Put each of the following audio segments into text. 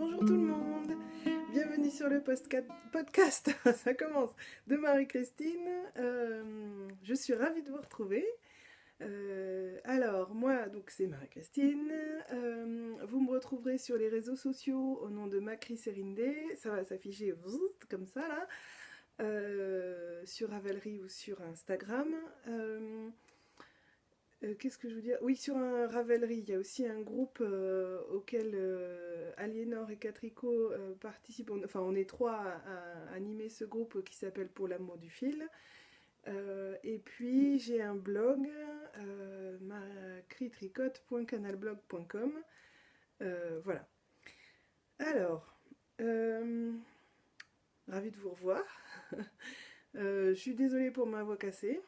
Bonjour tout le monde, bienvenue sur le podcast, ça commence, de Marie-Christine. Je suis ravie de vous retrouver. Alors moi, donc c'est Marie-Christine. Vous me retrouverez sur les réseaux sociaux au nom de Macri Serindé. Ça va s'afficher comme ça là, sur Ravelry ou sur Instagram. Qu'est-ce que je veux dire? Oui, sur un Ravelry, il y a aussi un groupe auquel Aliénor et Catrico participent. Enfin, on est trois à animer ce groupe qui s'appelle Pour l'amour du fil. Et puis, j'ai un blog, macritricote.canalblog.com. Voilà. Alors, ravie de vous revoir. Je suis désolée pour ma voix cassée.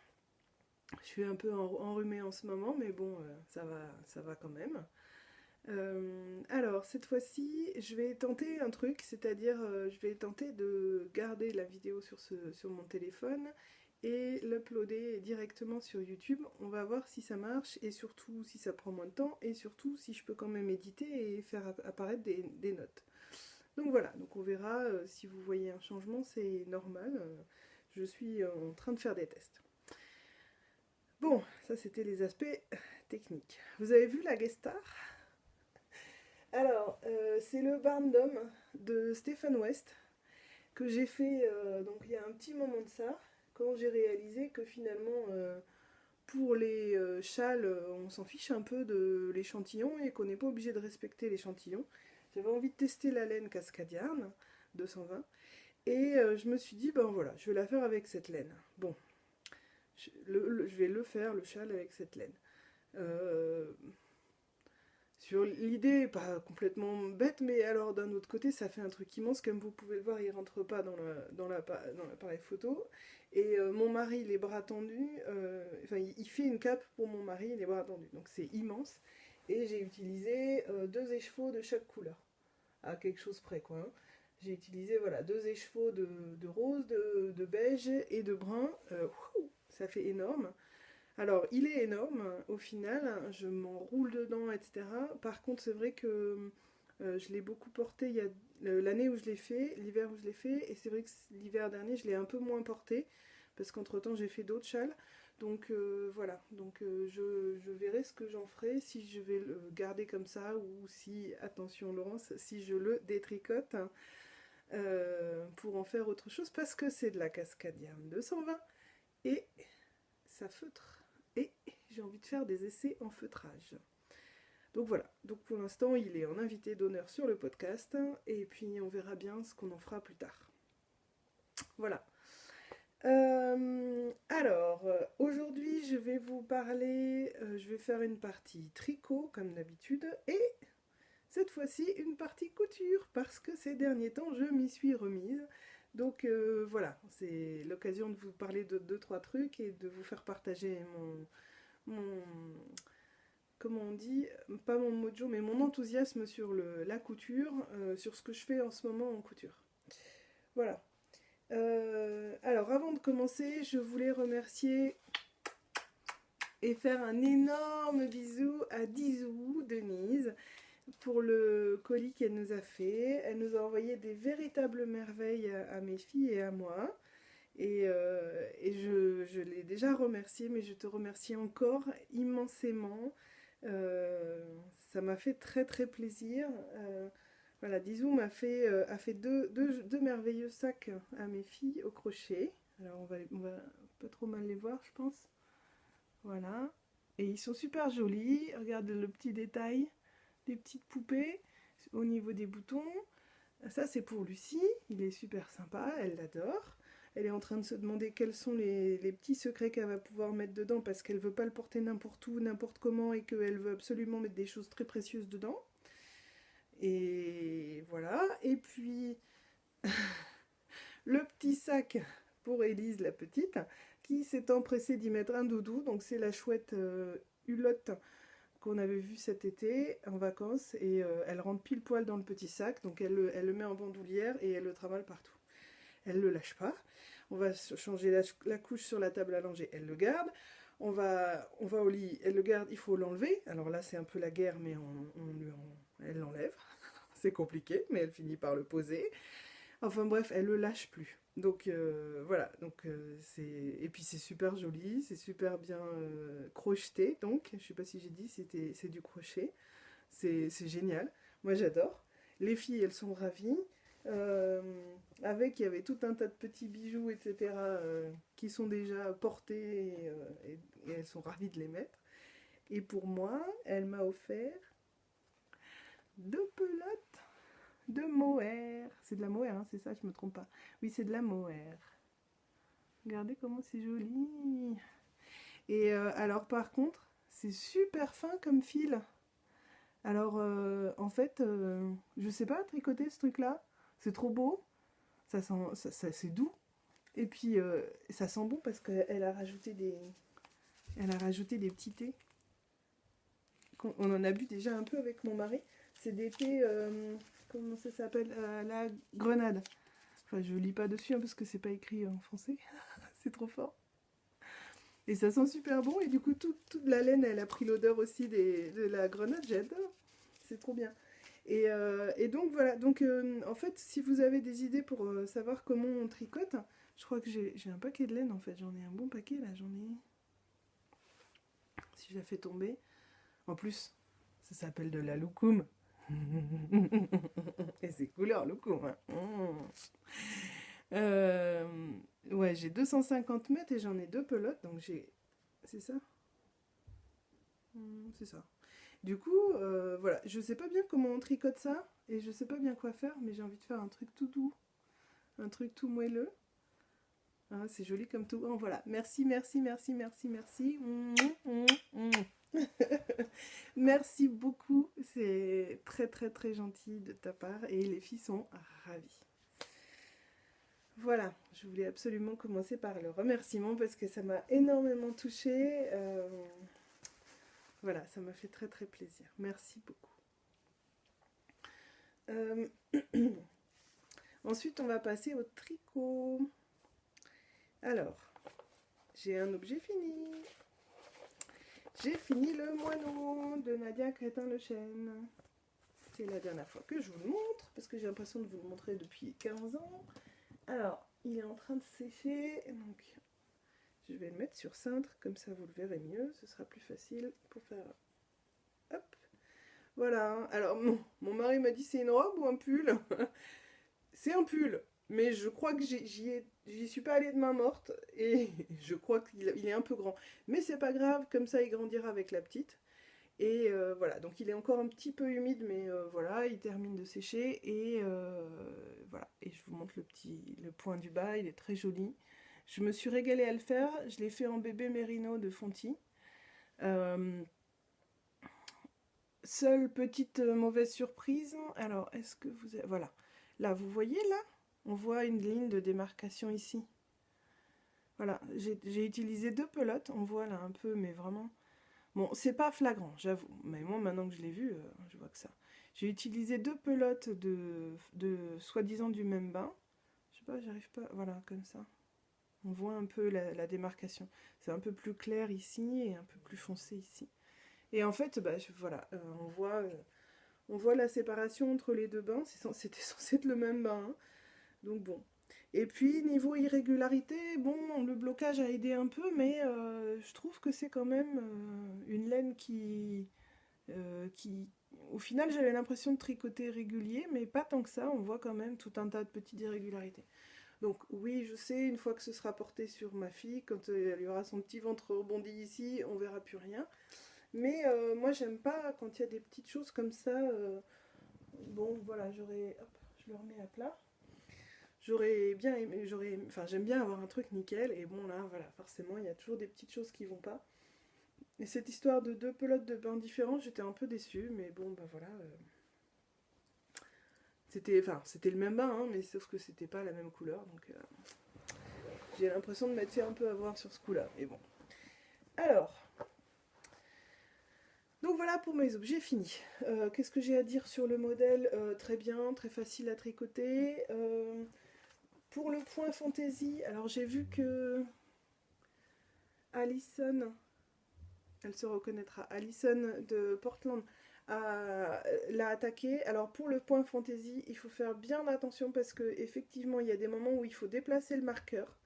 Je suis un peu enrhumée en ce moment, mais bon, ça va quand même. Alors, cette fois-ci, je vais tenter un truc, c'est-à-dire, je vais tenter de garder la vidéo sur mon téléphone et l'uploader directement sur YouTube. On va voir si ça marche et surtout si ça prend moins de temps et surtout si je peux quand même éditer et faire apparaître des notes. Donc voilà, donc on verra si vous voyez un changement, c'est normal. Je suis en train de faire des tests. Bon, ça c'était les aspects techniques. Vous avez vu la guest star? Alors, c'est le Barndom de Stéphane West que j'ai fait donc il y a un petit moment de ça, quand j'ai réalisé que finalement, pour les châles, on s'en fiche un peu de l'échantillon et qu'on n'est pas obligé de respecter l'échantillon. J'avais envie de tester la laine Cascadiarn 220 et je me suis dit, ben voilà, je vais la faire avec cette laine. Bon, je vais le faire, le châle, avec cette laine. Euh, Sur l'idée, pas complètement bête, mais alors d'un autre côté, ça fait un truc immense. Comme vous pouvez le voir, il rentre pas dans l'appareil photo. Et mon mari, les bras tendus, enfin, il fait une cape pour mon mari, les bras tendus. Donc c'est immense. Et j'ai utilisé deux écheveaux de chaque couleur, à quelque chose près, quoi, hein. J'ai utilisé voilà, deux écheveaux de rose, de beige et de brun. Ça fait énorme. Alors, il est énorme au final, je m'enroule dedans, etc. Par contre, c'est vrai que je l'ai beaucoup porté l'année où je l'ai fait, l'hiver où je l'ai fait, et c'est vrai que l'hiver dernier, je l'ai un peu moins porté, parce qu'entre-temps, j'ai fait d'autres châles. Donc voilà, donc je verrai ce que j'en ferai, si je vais le garder comme ça, ou si, attention Laurence, si je le détricote pour en faire autre chose, parce que c'est de la Cascadium 220, et ça feutre. Et j'ai envie de faire des essais en feutrage. Donc voilà, donc pour l'instant il est en invité d'honneur sur le podcast et puis on verra bien ce qu'on en fera plus tard. Voilà. Aujourd'hui je vais vous parler, je vais faire une partie tricot comme d'habitude et cette fois-ci une partie couture parce que ces derniers temps je m'y suis remise. Donc voilà, c'est l'occasion de vous parler de 2-3 trucs et de vous faire partager mon comment on dit, pas mon mojo, mais mon enthousiasme sur la couture, sur ce que je fais en ce moment en couture. Voilà. Alors, avant de commencer, je voulais remercier et faire un énorme bisou à Dizou, Denise, pour le colis qu'elle nous a fait. Elle nous a envoyé des véritables merveilles à mes filles et à moi. Et je l'ai déjà remercié, mais je te remercie encore immensément. Ça m'a fait très très plaisir. Voilà, Dizou a fait deux merveilleux sacs à mes filles au crochet. Alors on va pas trop mal les voir, je pense. Voilà. Et ils sont super jolis. Regarde le petit détail des petites poupées au niveau des boutons. Ça, c'est pour Lucie. Il est super sympa. Elle l'adore. Elle est en train de se demander quels sont les petits secrets qu'elle va pouvoir mettre dedans parce qu'elle veut pas le porter n'importe où, n'importe comment et qu'elle veut absolument mettre des choses très précieuses dedans. Et voilà. Et puis, le petit sac pour Élise, la petite, qui s'est empressée d'y mettre un doudou. Donc, c'est la chouette Hulotte qu'on avait vue cet été en vacances. Et elle rentre pile poil dans le petit sac. Donc, elle le met en bandoulière et elle le trimballe partout. Elle ne le lâche pas. On va changer la couche sur la table à langer, elle le garde. On va au lit, elle le garde, il faut l'enlever. Alors là, c'est un peu la guerre, mais elle l'enlève. c'est compliqué, mais elle finit par le poser. Enfin bref, elle le lâche plus. Donc voilà, donc et puis c'est super joli, c'est super bien crocheté. Donc je sais pas si j'ai dit, c'est du crochet, c'est génial. Moi j'adore. Les filles elles sont ravies. Euh, Avec il y avait tout un tas de petits bijoux etc. Qui sont déjà portés et elles sont ravies de les mettre. Et pour moi, elle m'a offert deux pelotes de mohair. C'est de la mohair, hein, c'est ça, je me trompe pas. Oui, c'est de la mohair. Regardez comment c'est joli. Et alors par contre, c'est super fin comme fil. Alors en fait, je sais pas tricoter ce truc-là. C'est trop beau. Ça sent, c'est doux. Et puis ça sent bon parce qu'elle a rajouté elle a rajouté des petits thés. On en a bu déjà un peu avec mon mari. C'est des thés, comment ça s'appelle, la grenade. Enfin, je lis pas dessus hein, parce que c'est pas écrit en français. C'est trop fort. Et ça sent super bon. Et du coup, toute la laine, elle a pris l'odeur aussi de la grenade. J'adore. C'est trop bien. Et donc voilà. Donc en fait, si vous avez des idées pour savoir comment on tricote, je crois que j'ai un paquet de laine en fait. J'en ai un bon paquet là. J'en ai. Si je la fais tomber. En plus, ça s'appelle de la loukoum. Et c'est couleur loukoum. Hein. Euh, ouais, j'ai 250 mètres et j'en ai deux pelotes, donc j'ai... C'est ça? C'est ça. Du coup, voilà, je sais pas bien comment on tricote ça, et je sais pas bien quoi faire, mais j'ai envie de faire un truc tout doux, un truc tout moelleux. Hein, c'est joli comme tout. Oh, voilà, merci, merci, merci, merci, merci. Merci beaucoup, c'est très très très gentil de ta part, et les filles sont ravies. Voilà, je voulais absolument commencer par le remerciement parce que ça m'a énormément touchée. Voilà, ça m'a fait très très plaisir. Merci beaucoup. Euh, Ensuite, on va passer au tricot. Alors, j'ai un objet fini. J'ai fini le moineau de Nadia Crétin-Le Chêne. C'est la dernière fois que je vous le montre parce que j'ai l'impression de vous le montrer depuis 15 ans. Alors, il est en train de sécher, donc je vais le mettre sur cintre, comme ça vous le verrez mieux, ce sera plus facile pour faire... Hop. Voilà, alors mon mari m'a dit c'est une robe ou un pull? C'est un pull, mais je crois que j'y suis pas allée de main morte, et je crois qu'il est un peu grand. Mais c'est pas grave, comme ça il grandira avec la petite. Et voilà, donc il est encore un petit peu humide, mais voilà, il termine de sécher, et voilà. Et je vous montre le point du bas, il est très joli. Je me suis régalée à le faire, je l'ai fait en bébé mérino de Fonty. Seule petite mauvaise surprise, alors est-ce que vous avez... Voilà, là vous voyez là, on voit une ligne de démarcation ici. Voilà, j'ai utilisé deux pelotes, on voit là un peu, mais vraiment... Bon, c'est pas flagrant, j'avoue, mais moi maintenant que je l'ai vu, je vois que ça. J'ai utilisé deux pelotes de soi-disant du même bain. Je sais pas, j'arrive pas... Voilà, comme ça. On voit un peu la démarcation. C'est un peu plus clair ici et un peu plus foncé ici. Et en fait, bah, voilà, on voit la séparation entre les deux bains. C'était censé être le même bain. Hein. Donc bon. Et puis, niveau irrégularité, bon, le blocage a aidé un peu, mais je trouve que c'est quand même une laine qui... Au final, j'avais l'impression de tricoter régulier, mais pas tant que ça. On voit quand même tout un tas de petites irrégularités. Donc oui, je sais, une fois que ce sera porté sur ma fille, quand elle y aura son petit ventre rebondi ici, on verra plus rien. Mais moi, j'aime pas quand il y a des petites choses comme ça. Bon, voilà, hop, je le remets à plat. J'aurais bien aimé, enfin, j'aime bien avoir un truc nickel. Et bon, là, voilà, forcément, il y a toujours des petites choses qui vont pas. Et cette histoire de deux pelotes de bain différents, j'étais un peu déçue. Mais bon, bah voilà. C'était le même bain, hein, mais sauf que c'était pas la même couleur. Donc, j'ai l'impression de m'être fait un peu avoir sur ce coup-là. Mais bon. Alors... Donc voilà pour mes objets finis. Qu'est-ce que j'ai à dire sur le modèle? Très bien, très facile à tricoter. Pour le point fantaisie, alors j'ai vu que Alison, elle se reconnaîtra, Alison de Portland l'a attaqué. Alors pour le point fantaisie, il faut faire bien attention parce que effectivement il y a des moments où il faut déplacer le marqueur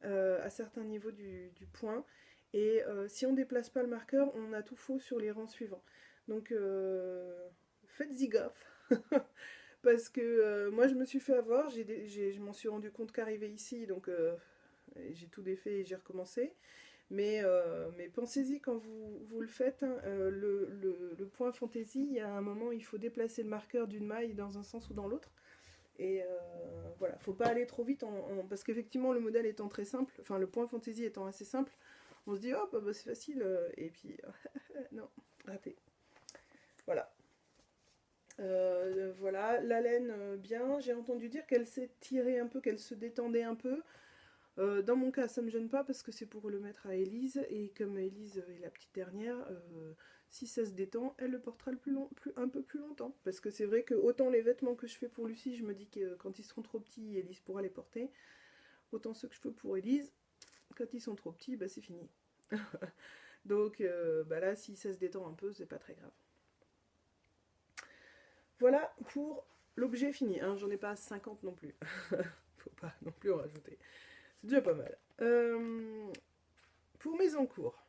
à certains niveaux du point. Et si on ne déplace pas le marqueur, on a tout faux sur les rangs suivants. Donc faites-y gaffe. Parce que moi je me suis fait avoir, je m'en suis rendu compte qu'arrivé ici, donc j'ai tout défait et j'ai recommencé. Mais pensez-y quand vous le faites, hein, le point fantaisie, il y a un moment où il faut déplacer le marqueur d'une maille dans un sens ou dans l'autre. Et voilà, faut pas aller trop vite parce qu'effectivement le modèle étant très simple, enfin le point fantaisie étant assez simple, on se dit oh bah, c'est facile, et puis non, raté. Voilà. Voilà, la laine bien, j'ai entendu dire qu'elle s'est tirée un peu, qu'elle se détendait un peu. Dans mon cas, ça me gêne pas parce que c'est pour le mettre à Élise, et comme Élise est la petite dernière, si ça se détend, elle le portera un peu plus longtemps. Parce que c'est vrai que autant les vêtements que je fais pour Lucie, je me dis que quand ils seront trop petits, Élise pourra les porter. Autant ceux que je fais pour Élise, quand ils sont trop petits, bah c'est fini. Donc bah là, si ça se détend un peu, c'est pas très grave. Voilà pour l'objet fini. Hein, j'en ai pas 50 non plus. Faut pas non plus en rajouter. C'est déjà pas mal. Pour mes encours,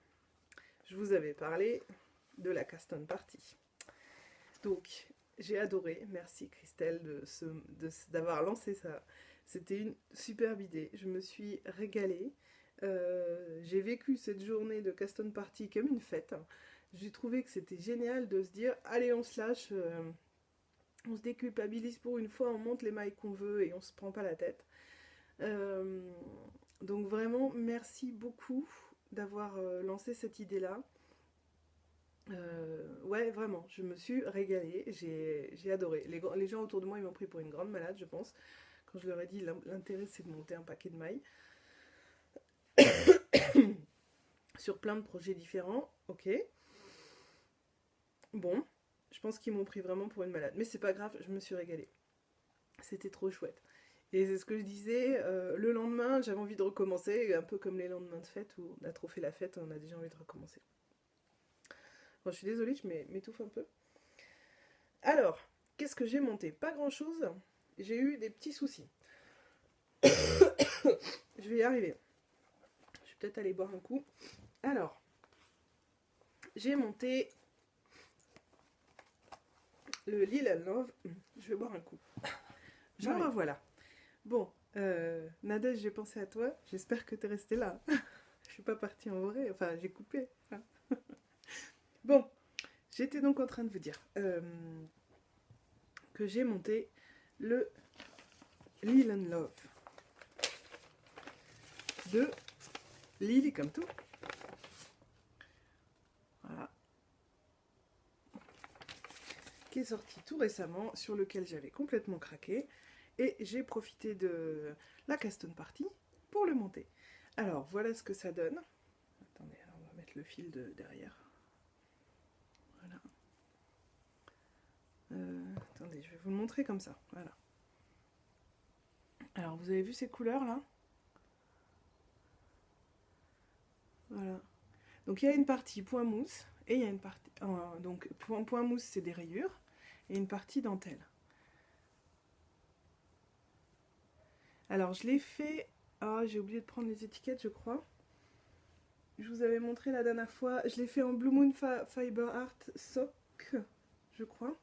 je vous avais parlé de la Caston Party. Donc, j'ai adoré. Merci Christelle d'avoir lancé ça. C'était une superbe idée. Je me suis régalée. J'ai vécu cette journée de Caston Party comme une fête. J'ai trouvé que c'était génial de se dire allez, on se lâche. On se déculpabilise pour une fois, on monte les mailles qu'on veut et on se prend pas la tête. Donc vraiment, merci beaucoup d'avoir lancé cette idée-là. Ouais, vraiment, je me suis régalée, j'ai adoré. Les gens autour de moi, ils m'ont pris pour une grande malade, je pense. Quand je leur ai dit, l'intérêt, c'est de monter un paquet de mailles. Sur plein de projets différents, ok. Bon, je pense qu'ils m'ont pris vraiment pour une malade. Mais c'est pas grave, je me suis régalée. C'était trop chouette. Et c'est ce que je disais, le lendemain, j'avais envie de recommencer, un peu comme les lendemains de fête, où on a trop fait la fête, on a déjà envie de recommencer. Bon, je suis désolée, je m'étouffe un peu. Alors, qu'est-ce que j'ai monté? Pas grand-chose, j'ai eu des petits soucis. Je vais y arriver. Je vais peut-être aller boire un coup. Alors, j'ai monté le Lila Love. Je vais boire un coup. Je me revoilà. Bon, Nadège, j'ai pensé à toi. J'espère que t'es restée là. Je suis pas partie en vrai. Enfin, j'ai coupé. Bon, j'étais donc en train de vous dire que j'ai monté le Lila Love de Lily comme tout. Voilà. Qui est sorti tout récemment, sur lequel j'avais complètement craqué. Et j'ai profité de la Caston Party pour le monter. Alors, voilà ce que ça donne. Attendez, on va mettre le fil derrière. Voilà. Attendez, je vais vous le montrer comme ça. Voilà. Alors, vous avez vu ces couleurs là? Voilà. Donc, il y a une partie point mousse et il y a une partie. Donc, point mousse, c'est des rayures et une partie dentelle. Alors, je l'ai fait. Ah, j'ai oublié de prendre les étiquettes, je crois. Je vous avais montré la dernière fois. Je l'ai fait en Blue Moon Fiber Art Sock, je crois.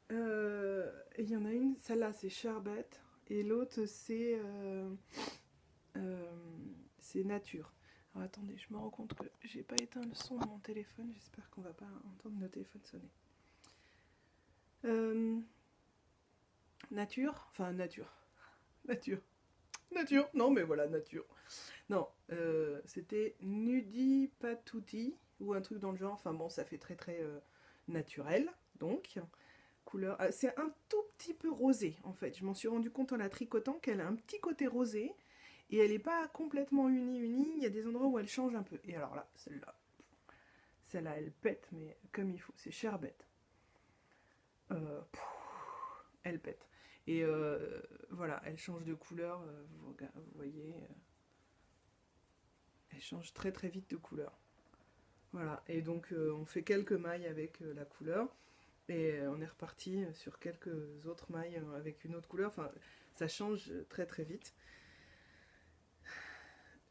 Et il y en a une, celle-là, c'est Sherbet. Et l'autre, c'est Nature. Alors, attendez, je me rends compte que j'ai pas éteint le son de mon téléphone. J'espère qu'on va pas entendre nos téléphones sonner. Nature. Enfin, Nature. Nature. Non, mais voilà, Nature. Non, c'était Nudi Patouti ou un truc dans le genre. Enfin bon, ça fait très très naturel. Donc, couleur. C'est un tout petit peu rosé en fait. Je m'en suis rendu compte en la tricotant qu'elle a un petit côté rosé et elle n'est pas complètement unie. Il y a des endroits où elle change un peu. Et alors là, celle-là, elle pète, mais comme il faut. C'est Sherbet. Elle pète. Et voilà, elle change de couleur. Vous voyez. Elle change très très vite de couleur. Voilà, et donc on fait quelques mailles avec la couleur, et on est reparti sur quelques autres mailles avec une autre couleur, enfin ça change très très vite.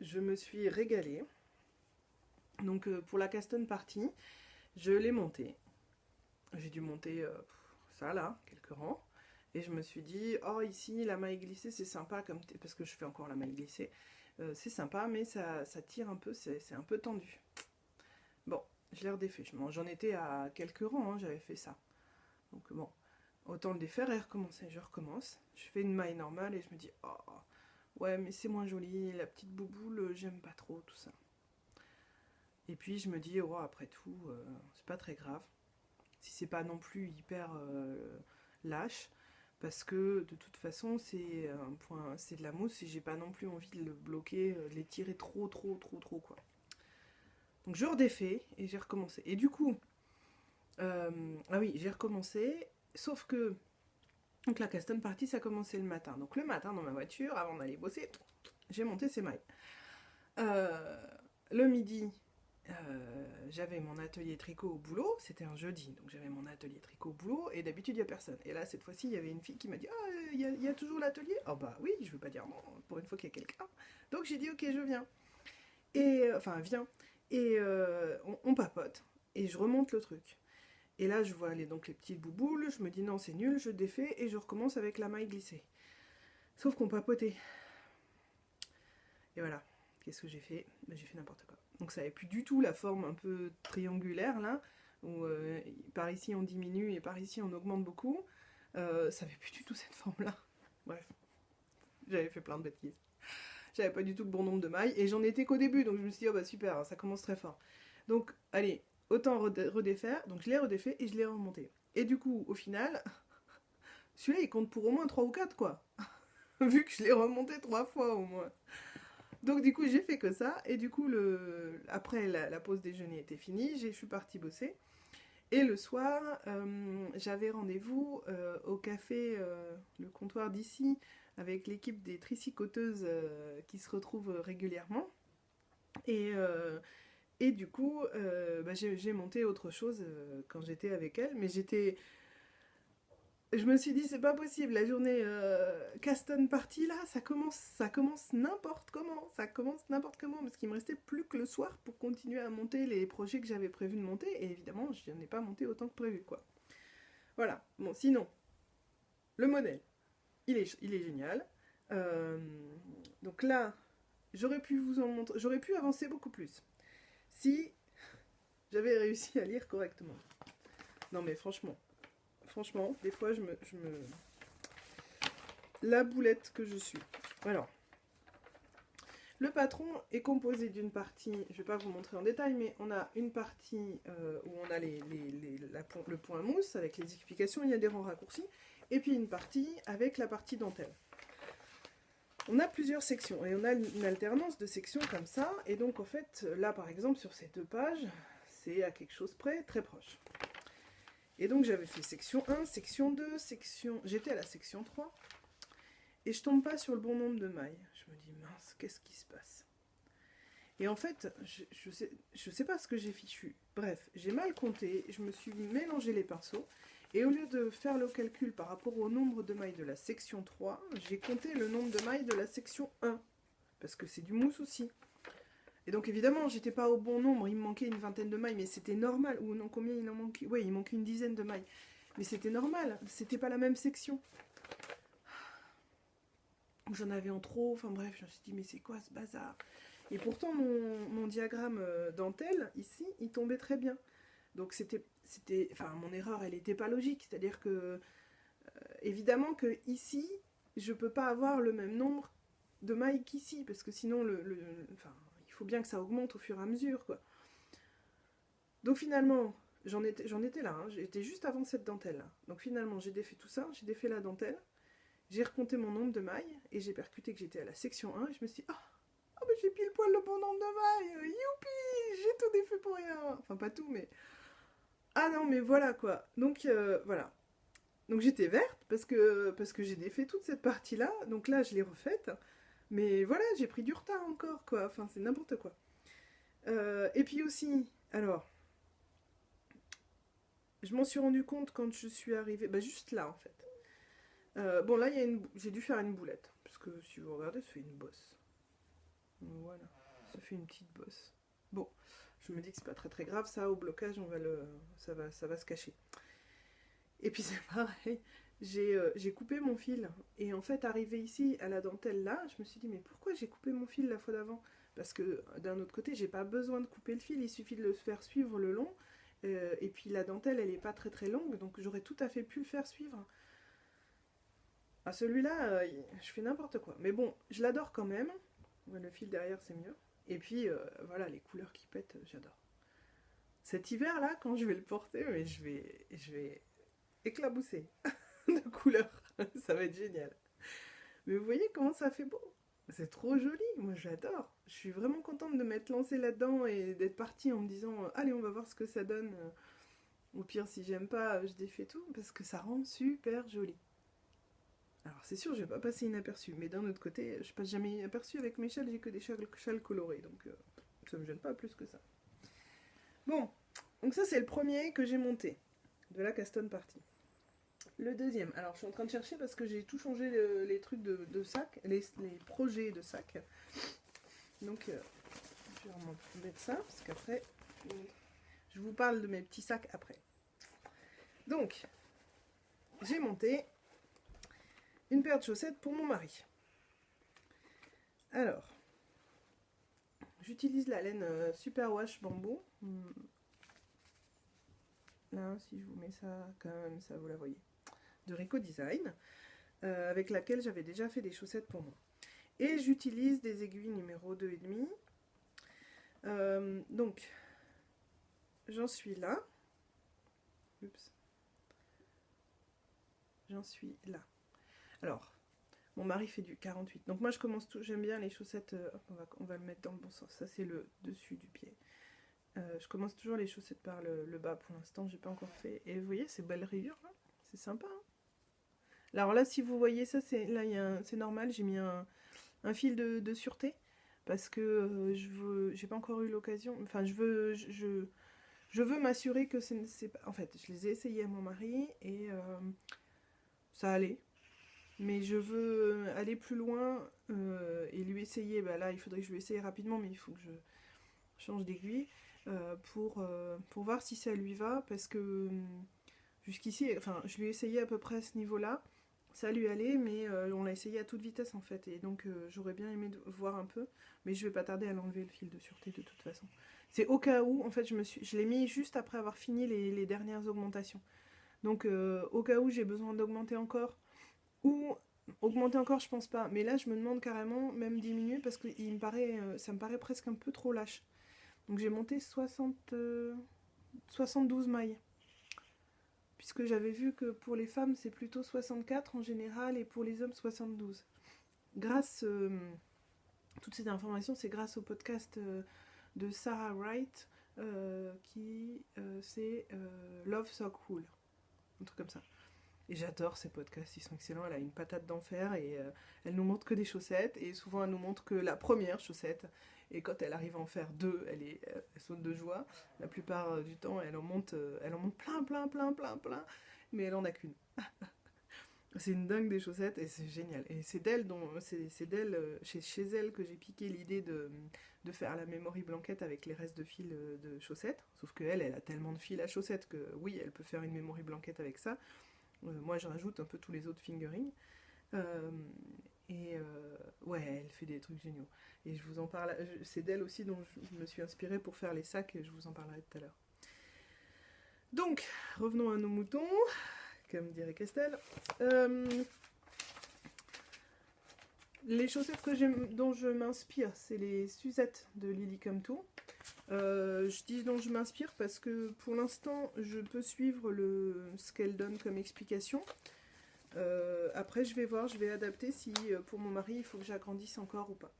Je me suis régalée. Donc pour la Caston Party, je l'ai montée. J'ai dû monter ça là, quelques rangs. Et je me suis dit, oh ici la maille glissée c'est sympa, parce que je fais encore la maille glissée. C'est sympa mais ça tire un peu, c'est un peu tendu. Bon, je l'ai redéfait, j'en étais à quelques rangs, hein, j'avais fait ça. Donc bon, autant le défaire et recommencer. Je recommence, je fais une maille normale et je me dis, oh ouais mais c'est moins joli, la petite bouboule, j'aime pas trop tout ça. Et puis je me dis, oh après tout, c'est pas très grave. Si c'est pas non plus hyper lâche, parce que de toute façon c'est un point, c'est de la mousse et j'ai pas non plus envie de le bloquer, de les tirer trop quoi. Donc je redéfais et j'ai recommencé. Et du coup, ah oui, j'ai recommencé, sauf que donc la Caston Party ça commençait le matin. Donc le matin dans ma voiture, avant d'aller bosser, j'ai monté ces mailles. Le midi, j'avais mon atelier tricot au boulot, c'était un jeudi, donc j'avais mon atelier tricot au boulot, et d'habitude il n'y a personne. Et là, cette fois-ci, il y avait une fille qui m'a dit, ah, il y a toujours l'atelier? Oh bah oui, je veux pas dire non, pour une fois qu'il y a quelqu'un. Donc j'ai dit, ok, je viens. Et, enfin, viens. Et on papote, et je remonte le truc. Et là, je vois donc les petites bouboules, je me dis, non, c'est nul, je défais, et je recommence avec la maille glissée. Sauf qu'on papotait. Et voilà, qu'est-ce que j'ai fait? Ben, j'ai fait n'importe quoi. Donc ça n'avait plus du tout la forme un peu triangulaire là, où par ici on diminue et par ici on augmente beaucoup. Ça n'avait plus du tout cette forme là. Bref, j'avais fait plein de bêtises. J'avais pas du tout le bon nombre de mailles et j'en étais qu'au début, donc je me suis dit, oh bah super, hein, ça commence très fort. Donc allez, autant redéfaire, donc je l'ai redéfait et je l'ai remonté. Et du coup, au final, celui-là il compte pour au moins 3 ou 4 quoi. Vu que je l'ai remonté 3 fois au moins. Donc du coup j'ai fait que ça, et du coup après la pause déjeuner était finie, je suis partie bosser. Et le soir, j'avais rendez-vous au café, le comptoir d'ici, avec l'équipe des tricicoteuses qui se retrouvent régulièrement. Et du coup, bah, j'ai monté autre chose quand j'étais avec elles, mais je me suis dit, c'est pas possible, la journée Caston Party, là, ça commence n'importe comment. Ça commence n'importe comment, parce qu'il me restait plus que le soir pour continuer à monter les projets que j'avais prévu de monter, et évidemment, je n'en ai pas monté autant que prévu, quoi. Voilà. Bon, sinon, le modèle, il est génial. Donc là, j'aurais pu vous en montrer, j'aurais pu avancer beaucoup plus, si j'avais réussi à lire correctement. Non mais franchement, des fois, je me... La boulette que je suis. Alors, le patron est composé d'une partie, je ne vais pas vous montrer en détail, mais on a une partie où on a le point mousse avec les explications, il y a des rangs raccourcis, et puis une partie avec la partie dentelle. On a plusieurs sections, et on a une alternance de sections comme ça, et donc en fait, là par exemple, sur ces 2 pages, c'est à quelque chose près, très proche. Et donc j'avais fait section 1, section 2, j'étais à la section 3, et je tombe pas sur le bon nombre de mailles. Je me dis, mince, qu'est-ce qui se passe? Et en fait, je sais pas ce que j'ai fichu. Bref, j'ai mal compté, je me suis mélangé les pinceaux, et au lieu de faire le calcul par rapport au nombre de mailles de la section 3, j'ai compté le nombre de mailles de la section 1, parce que c'est du mousse aussi. Et donc évidemment, j'étais pas au bon nombre, il me manquait une vingtaine de mailles, mais c'était normal. Ou non, combien il en manquait? Ouais, il manquait une dizaine de mailles. Mais c'était normal, c'était pas la même section. J'en avais en trop, enfin bref, je me suis dit, mais c'est quoi ce bazar? Et pourtant, mon diagramme dentelle, ici, il tombait très bien. Donc enfin, mon erreur, elle était pas logique. C'est-à-dire que, évidemment que ici, je peux pas avoir le même nombre de mailles qu'ici, parce que sinon, enfin, il faut bien que ça augmente au fur et à mesure, quoi. Donc finalement, j'en étais là, hein, j'étais juste avant cette dentelle-là. Donc finalement, j'ai défait tout ça, j'ai défait la dentelle, j'ai recompté mon nombre de mailles, et j'ai percuté que j'étais à la section 1, et je me suis dit, ah bah j'ai pile poil le bon nombre de mailles, youpi, j'ai tout défait pour rien. Enfin, pas tout, mais... Ah non, mais voilà, quoi. Donc, voilà. Donc j'étais verte, parce que j'ai défait toute cette partie-là, donc là, je l'ai refaite, mais voilà, j'ai pris du retard encore, quoi. Enfin, c'est n'importe quoi. Et puis aussi, Alors, je m'en suis rendu compte quand je suis arrivée, bah juste là en fait. Bon là, j'ai dû faire une boulette, parce que si vous regardez, ça fait une bosse. Voilà, ça fait une petite bosse. Bon, je me dis que c'est pas très très grave, ça au blocage, ça va se cacher. Et puis c'est pareil, j'ai coupé mon fil. Et en fait, arrivé ici à la dentelle là, je me suis dit, mais pourquoi j'ai coupé mon fil la fois d'avant? Parce que d'un autre côté, j'ai pas besoin de couper le fil, il suffit de le faire suivre le long. Et puis la dentelle, elle est pas très très longue, donc j'aurais tout à fait pu le faire suivre. À celui-là, je fais n'importe quoi. Mais bon, je l'adore quand même. Le fil derrière, c'est mieux. Et puis, voilà, les couleurs qui pètent, j'adore. Cet hiver-là, quand je vais le porter, mais je vais éclabousser de couleurs. Ça va être génial. Mais vous voyez comment ça fait beau? C'est trop joli, moi j'adore. Je suis vraiment contente de m'être lancée là-dedans et d'être partie en me disant allez, on va voir ce que ça donne. Au pire, si j'aime pas, je défais tout parce que ça rend super joli. Alors c'est sûr, je vais pas passer inaperçu, mais d'un autre côté, je passe jamais inaperçu avec mes châles, j'ai que des châles colorés, donc ça me gêne pas plus que ça. Bon, donc ça c'est le premier que j'ai monté de la Caston Party. Le deuxième, alors je suis en train de chercher parce que j'ai tout changé les trucs de sac, les projets de sac. Donc je vais mettre ça parce qu'après je vous parle de mes petits sacs après. Donc j'ai monté une paire de chaussettes pour mon mari. Alors, j'utilise la laine Superwash bambou. Là, si je vous mets ça comme ça, vous la voyez. De Rico Design, avec laquelle j'avais déjà fait des chaussettes pour moi. Et j'utilise des aiguilles numéro 2,5. Donc, j'en suis là. Oups. J'en suis là. Alors, mon mari fait du 48. Donc moi, je commence tout. J'aime bien les chaussettes. On va le mettre dans le bon sens. Ça, c'est le dessus du pied. Je commence toujours les chaussettes par le bas pour l'instant. J'ai pas encore fait. Et vous voyez ces belles rayures là? C'est sympa. Hein. Alors là, si vous voyez ça, c'est normal. J'ai mis un fil de sûreté parce que j'ai pas encore eu l'occasion. Enfin, je veux m'assurer que c'est pas. En fait, je les ai essayés à mon mari et ça allait. Mais je veux aller plus loin et lui essayer. Bah là, il faudrait que je lui essaye rapidement, mais il faut que je change d'aiguille pour voir si ça lui va. Parce que jusqu'ici, enfin, je lui ai essayé à peu près à ce niveau-là. Ça lui allait, mais on l'a essayé à toute vitesse en fait. Et donc, j'aurais bien aimé voir un peu. Mais je vais pas tarder à l'enlever le fil de sûreté de toute façon. C'est au cas où, en fait, je l'ai mis juste après avoir fini les dernières augmentations. Donc, au cas où j'ai besoin d'augmenter encore. Ou augmenter encore, je pense pas. Mais là, je me demande carrément, même diminuer, parce que ça me paraît presque un peu trop lâche. Donc j'ai monté 72 mailles. Puisque j'avais vu que pour les femmes, c'est plutôt 64 en général, et pour les hommes, 72. Toutes ces informations, c'est grâce au podcast de Sarah Wright, c'est Love So Cool. Un truc comme ça. Et j'adore ces podcasts, ils sont excellents. Elle a une patate d'enfer et elle nous montre que des chaussettes. Et souvent, elle nous montre que la première chaussette. Et quand elle arrive à en faire deux, elle saute de joie. La plupart du temps, elle en monte plein. Mais elle en a qu'une. C'est une dingue des chaussettes et c'est génial. Et c'est chez elle que j'ai piqué l'idée de faire la memory blanket avec les restes de fil de chaussettes. Sauf qu'elle a tellement de fil à chaussettes que oui, elle peut faire une memory blanket avec ça. Moi, je rajoute un peu tous les autres fingerings. Ouais, elle fait des trucs géniaux. Et je vous en parle. C'est d'elle aussi dont je me suis inspirée pour faire les sacs. Et je vous en parlerai tout à l'heure. Donc, revenons à nos moutons, comme dirait Christelle. Les chaussettes dont je m'inspire, c'est les Suzettes de Lily Come To. Je dis dont je m'inspire parce que pour l'instant je peux suivre ce qu'elle donne comme explication. Après je vais voir, je vais adapter si pour mon mari il faut que j'agrandisse encore ou pas.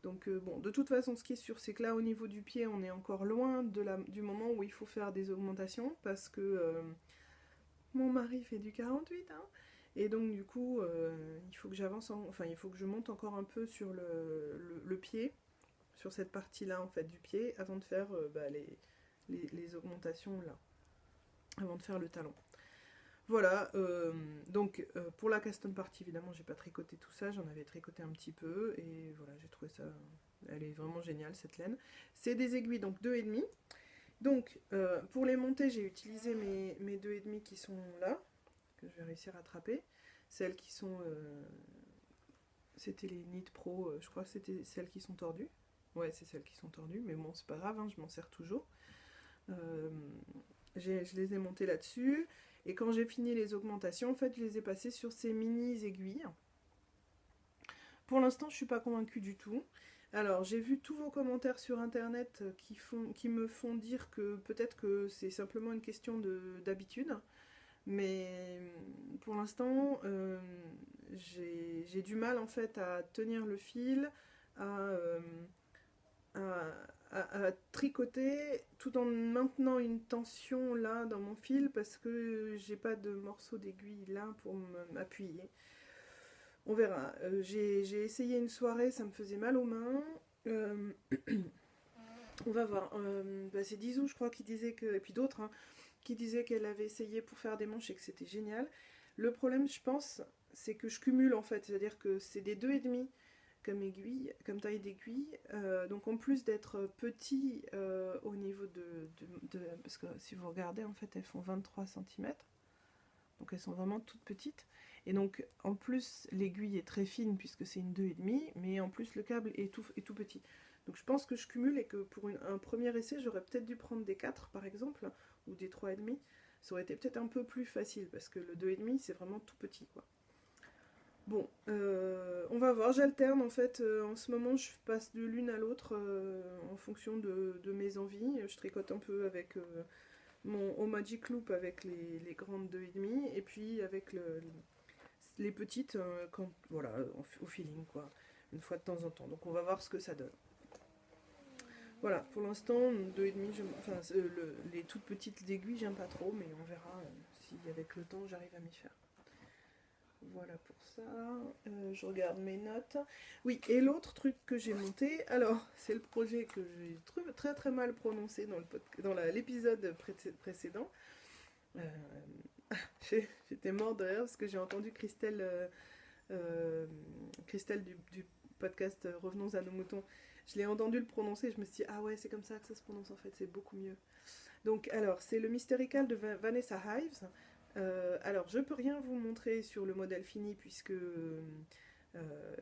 Donc bon, de toute façon ce qui est sûr c'est que là au niveau du pied on est encore loin du moment où il faut faire des augmentations parce que mon mari fait du 48 hein. Et donc du coup il faut que j'avance, enfin il faut que je monte encore un peu sur le pied, sur cette partie là en fait du pied avant de faire les augmentations là, avant de faire le talon. Voilà, donc pour la custom party, évidemment, j'ai pas tricoté tout ça, j'en avais tricoté un petit peu, et voilà, j'ai trouvé ça, elle est vraiment géniale cette laine. C'est des aiguilles, donc 2,5. Donc, pour les monter, j'ai utilisé mes 2,5 qui sont là, que je vais réussir à attraper. Celles qui sont, c'était les Knit Pro, je crois que c'était celles qui sont tordues. Ouais, c'est celles qui sont tordues, mais bon, c'est pas grave, hein, je m'en sers toujours. Je les ai montées là-dessus. Et quand j'ai fini les augmentations, en fait, je les ai passées sur ces mini aiguilles. Pour l'instant, je ne suis pas convaincue du tout. Alors, j'ai vu tous vos commentaires sur internet qui me font dire que peut-être que c'est simplement une question d'habitude. Mais pour l'instant, j'ai du mal en fait à tenir le fil, à, à tricoter tout en maintenant une tension là dans mon fil parce que j'ai pas de morceau d'aiguille là pour m'appuyer. On verra. J'ai essayé une soirée, ça me faisait mal aux mains. On va voir. Bah, c'est Dizou, je crois, qui disait que. Et puis d'autres, hein, qui disaient qu'elle avait essayé pour faire des manches et que c'était génial. Le problème, je pense, c'est que je cumule en fait. C'est-à-dire que c'est des 2,5 comme aiguille, comme taille d'aiguille. Donc en plus d'être petit au niveau parce que si vous regardez, en fait, elles font 23 cm. Donc elles sont vraiment toutes petites. Et donc en plus l'aiguille est très fine puisque c'est une 2,5, mais en plus le câble est tout petit. Donc je pense que je cumule et que pour un premier essai, j'aurais peut-être dû prendre des 4 par exemple, ou des 3,5. Ça aurait été peut-être un peu plus facile parce que le 2,5 c'est vraiment tout petit quoi. Bon, on va voir, j'alterne en fait, en ce moment je passe de l'une à l'autre en fonction de mes envies. Je tricote un peu avec au Magic Loop avec les grandes 2,5 et puis avec les petites quand, voilà, au feeling quoi, une fois de temps en temps. Donc on va voir ce que ça donne. Voilà, pour l'instant 2,5, enfin les toutes petites aiguilles j'aime pas trop, mais on verra si avec le temps j'arrive à m'y faire. Voilà pour ça, je regarde mes notes. Oui, et l'autre truc que j'ai monté, alors c'est le projet que j'ai très très mal prononcé dans l'épisode précédent. J'étais morte de rire parce que j'ai entendu Christelle, Christelle du podcast Revenons à nos moutons. Je l'ai entendu le prononcer, je me suis dit ah ouais c'est comme ça que ça se prononce en fait, c'est beaucoup mieux. Donc alors c'est le Mystical de Vanessa Hives. Alors je peux rien vous montrer sur le modèle fini puisque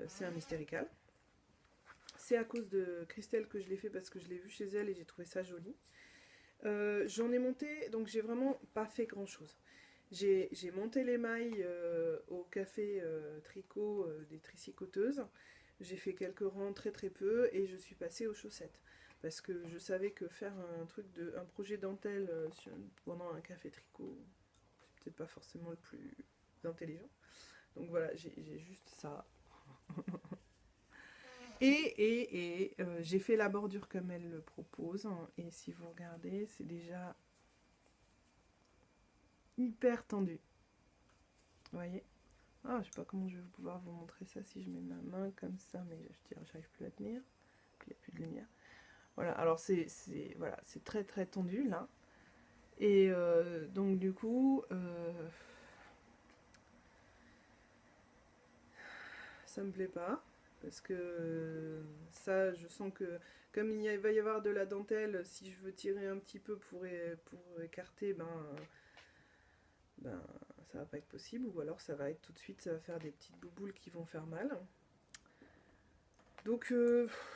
c'est un Mystical. C'est à cause de Christelle que je l'ai fait parce que je l'ai vu chez elle et j'ai trouvé ça joli. J'en ai monté, donc j'ai vraiment pas fait grand chose. J'ai monté les mailles au café tricot des tricicoteuses. J'ai fait quelques rangs très très peu et je suis passée aux chaussettes. Parce que je savais que faire un projet dentelle pendant un café tricot, c'est peut-être pas forcément le plus intelligent. Donc voilà, j'ai juste ça. Et j'ai fait la bordure comme elle le propose. Et si vous regardez, c'est déjà hyper tendu. Vous voyez? Ah, je sais pas comment je vais pouvoir vous montrer ça si je mets ma main comme ça, mais j'arrive plus à tenir. Puis il n'y a plus de lumière. Voilà, alors c'est voilà, c'est très très tendu là. Et donc du coup, ça me plaît pas. Parce que ça, je sens que comme va y avoir de la dentelle, si je veux tirer un petit peu pour écarter, ben ça va pas être possible. Ou alors ça va être tout de suite, ça va faire des petites bouboules qui vont faire mal. Donc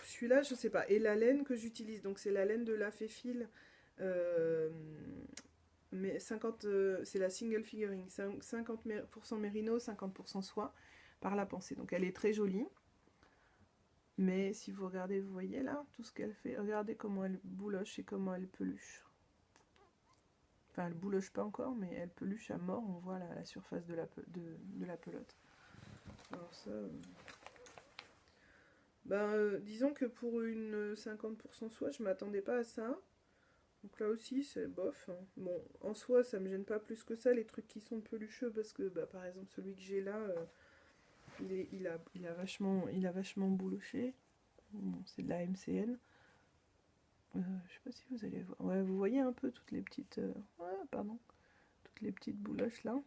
celui-là, je sais pas. Et la laine que j'utilise, donc c'est la laine de la Féfil. Mais 50, c'est la single figuring, 50% mérino, 50% soie, par la pensée. Donc elle est très jolie. Mais si vous regardez, vous voyez là, tout ce qu'elle fait. Regardez comment elle bouloche et comment elle peluche. Enfin, elle bouloche pas encore, mais elle peluche à mort. On voit la surface de la pelote. Alors ça... disons que pour une 50% soie, je m'attendais pas à ça. Donc là aussi, c'est bof. Bon, en soi, ça me gêne pas plus que ça, les trucs qui sont pelucheux, parce que, par exemple, celui que j'ai là, il a vachement bouloché. Bon, c'est de la MCN. Je sais pas si vous allez voir. Ouais, vous voyez un peu toutes les petites... ouais, pardon. Toutes les petites bouloches là.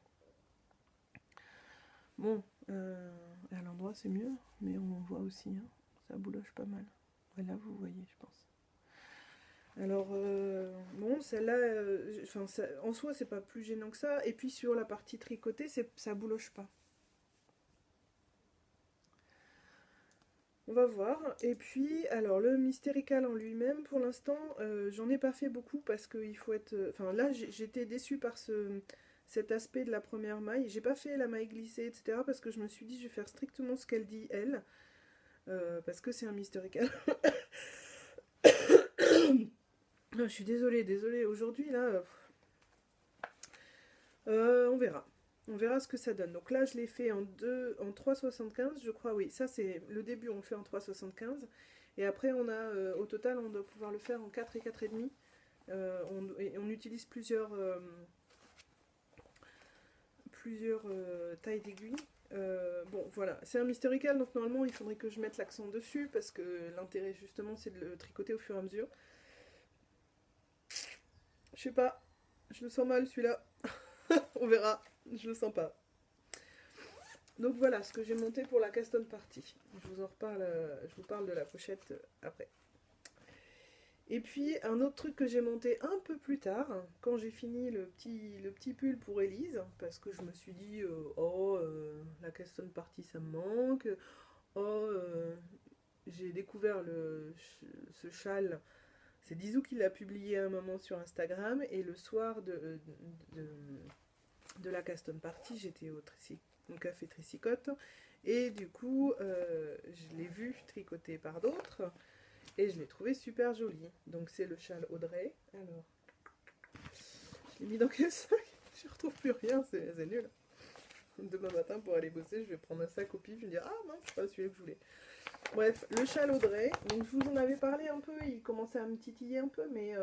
Bon, à l'endroit c'est mieux, mais on voit aussi, hein, ça bouloche pas mal. Voilà, vous voyez, je pense. Alors, bon, celle-là, en soi, c'est pas plus gênant que ça. Et puis sur la partie tricotée, ça bouloche pas. On va voir. Et puis, alors, le mystérical en lui-même, pour l'instant, j'en ai pas fait beaucoup parce qu'il faut être... Enfin, là, j'étais déçue par cet aspect de la première maille. J'ai pas fait la maille glissée, etc. parce que je me suis dit, je vais faire strictement ce qu'elle dit, elle. Parce que c'est un mystérical. Je suis désolée, désolée. Aujourd'hui, là, on verra. On verra ce que ça donne. Donc là, je l'ai fait en 3,75, je crois. Oui, ça c'est le début, on le fait en 3,75. Et après, on a, au total, on doit pouvoir le faire en 4 et 4,5. On utilise plusieurs tailles d'aiguilles. Bon, voilà. C'est un mystérical, donc normalement, il faudrait que je mette l'accent dessus, parce que l'intérêt, justement, c'est de le tricoter au fur et à mesure. Je sais pas. Je le sens mal, celui-là. On verra. Je le sens pas. Donc voilà ce que j'ai monté pour la custom party. Je vous en reparle, je vous parle de la pochette après. Et puis un autre truc que j'ai monté un peu plus tard, quand j'ai fini le petit pull pour Elise, parce que je me suis dit la custom party ça me manque, j'ai découvert ce châle. C'est Dizou qui l'a publié à un moment sur Instagram, et le soir de la custom party, j'étais au café Tricycotte, et du coup, je l'ai vu tricoté par d'autres, et je l'ai trouvé super joli. Donc c'est le châle Audrey. Alors, je l'ai mis dans quel sac? Je ne retrouve plus rien, c'est nul. Demain matin, pour aller bosser, je vais prendre un sac au pif, je vais me dire, ah non, c'est pas celui que je voulais. Bref, le châle Audrey, donc je vous en avais parlé un peu, il commençait à me titiller un peu, mais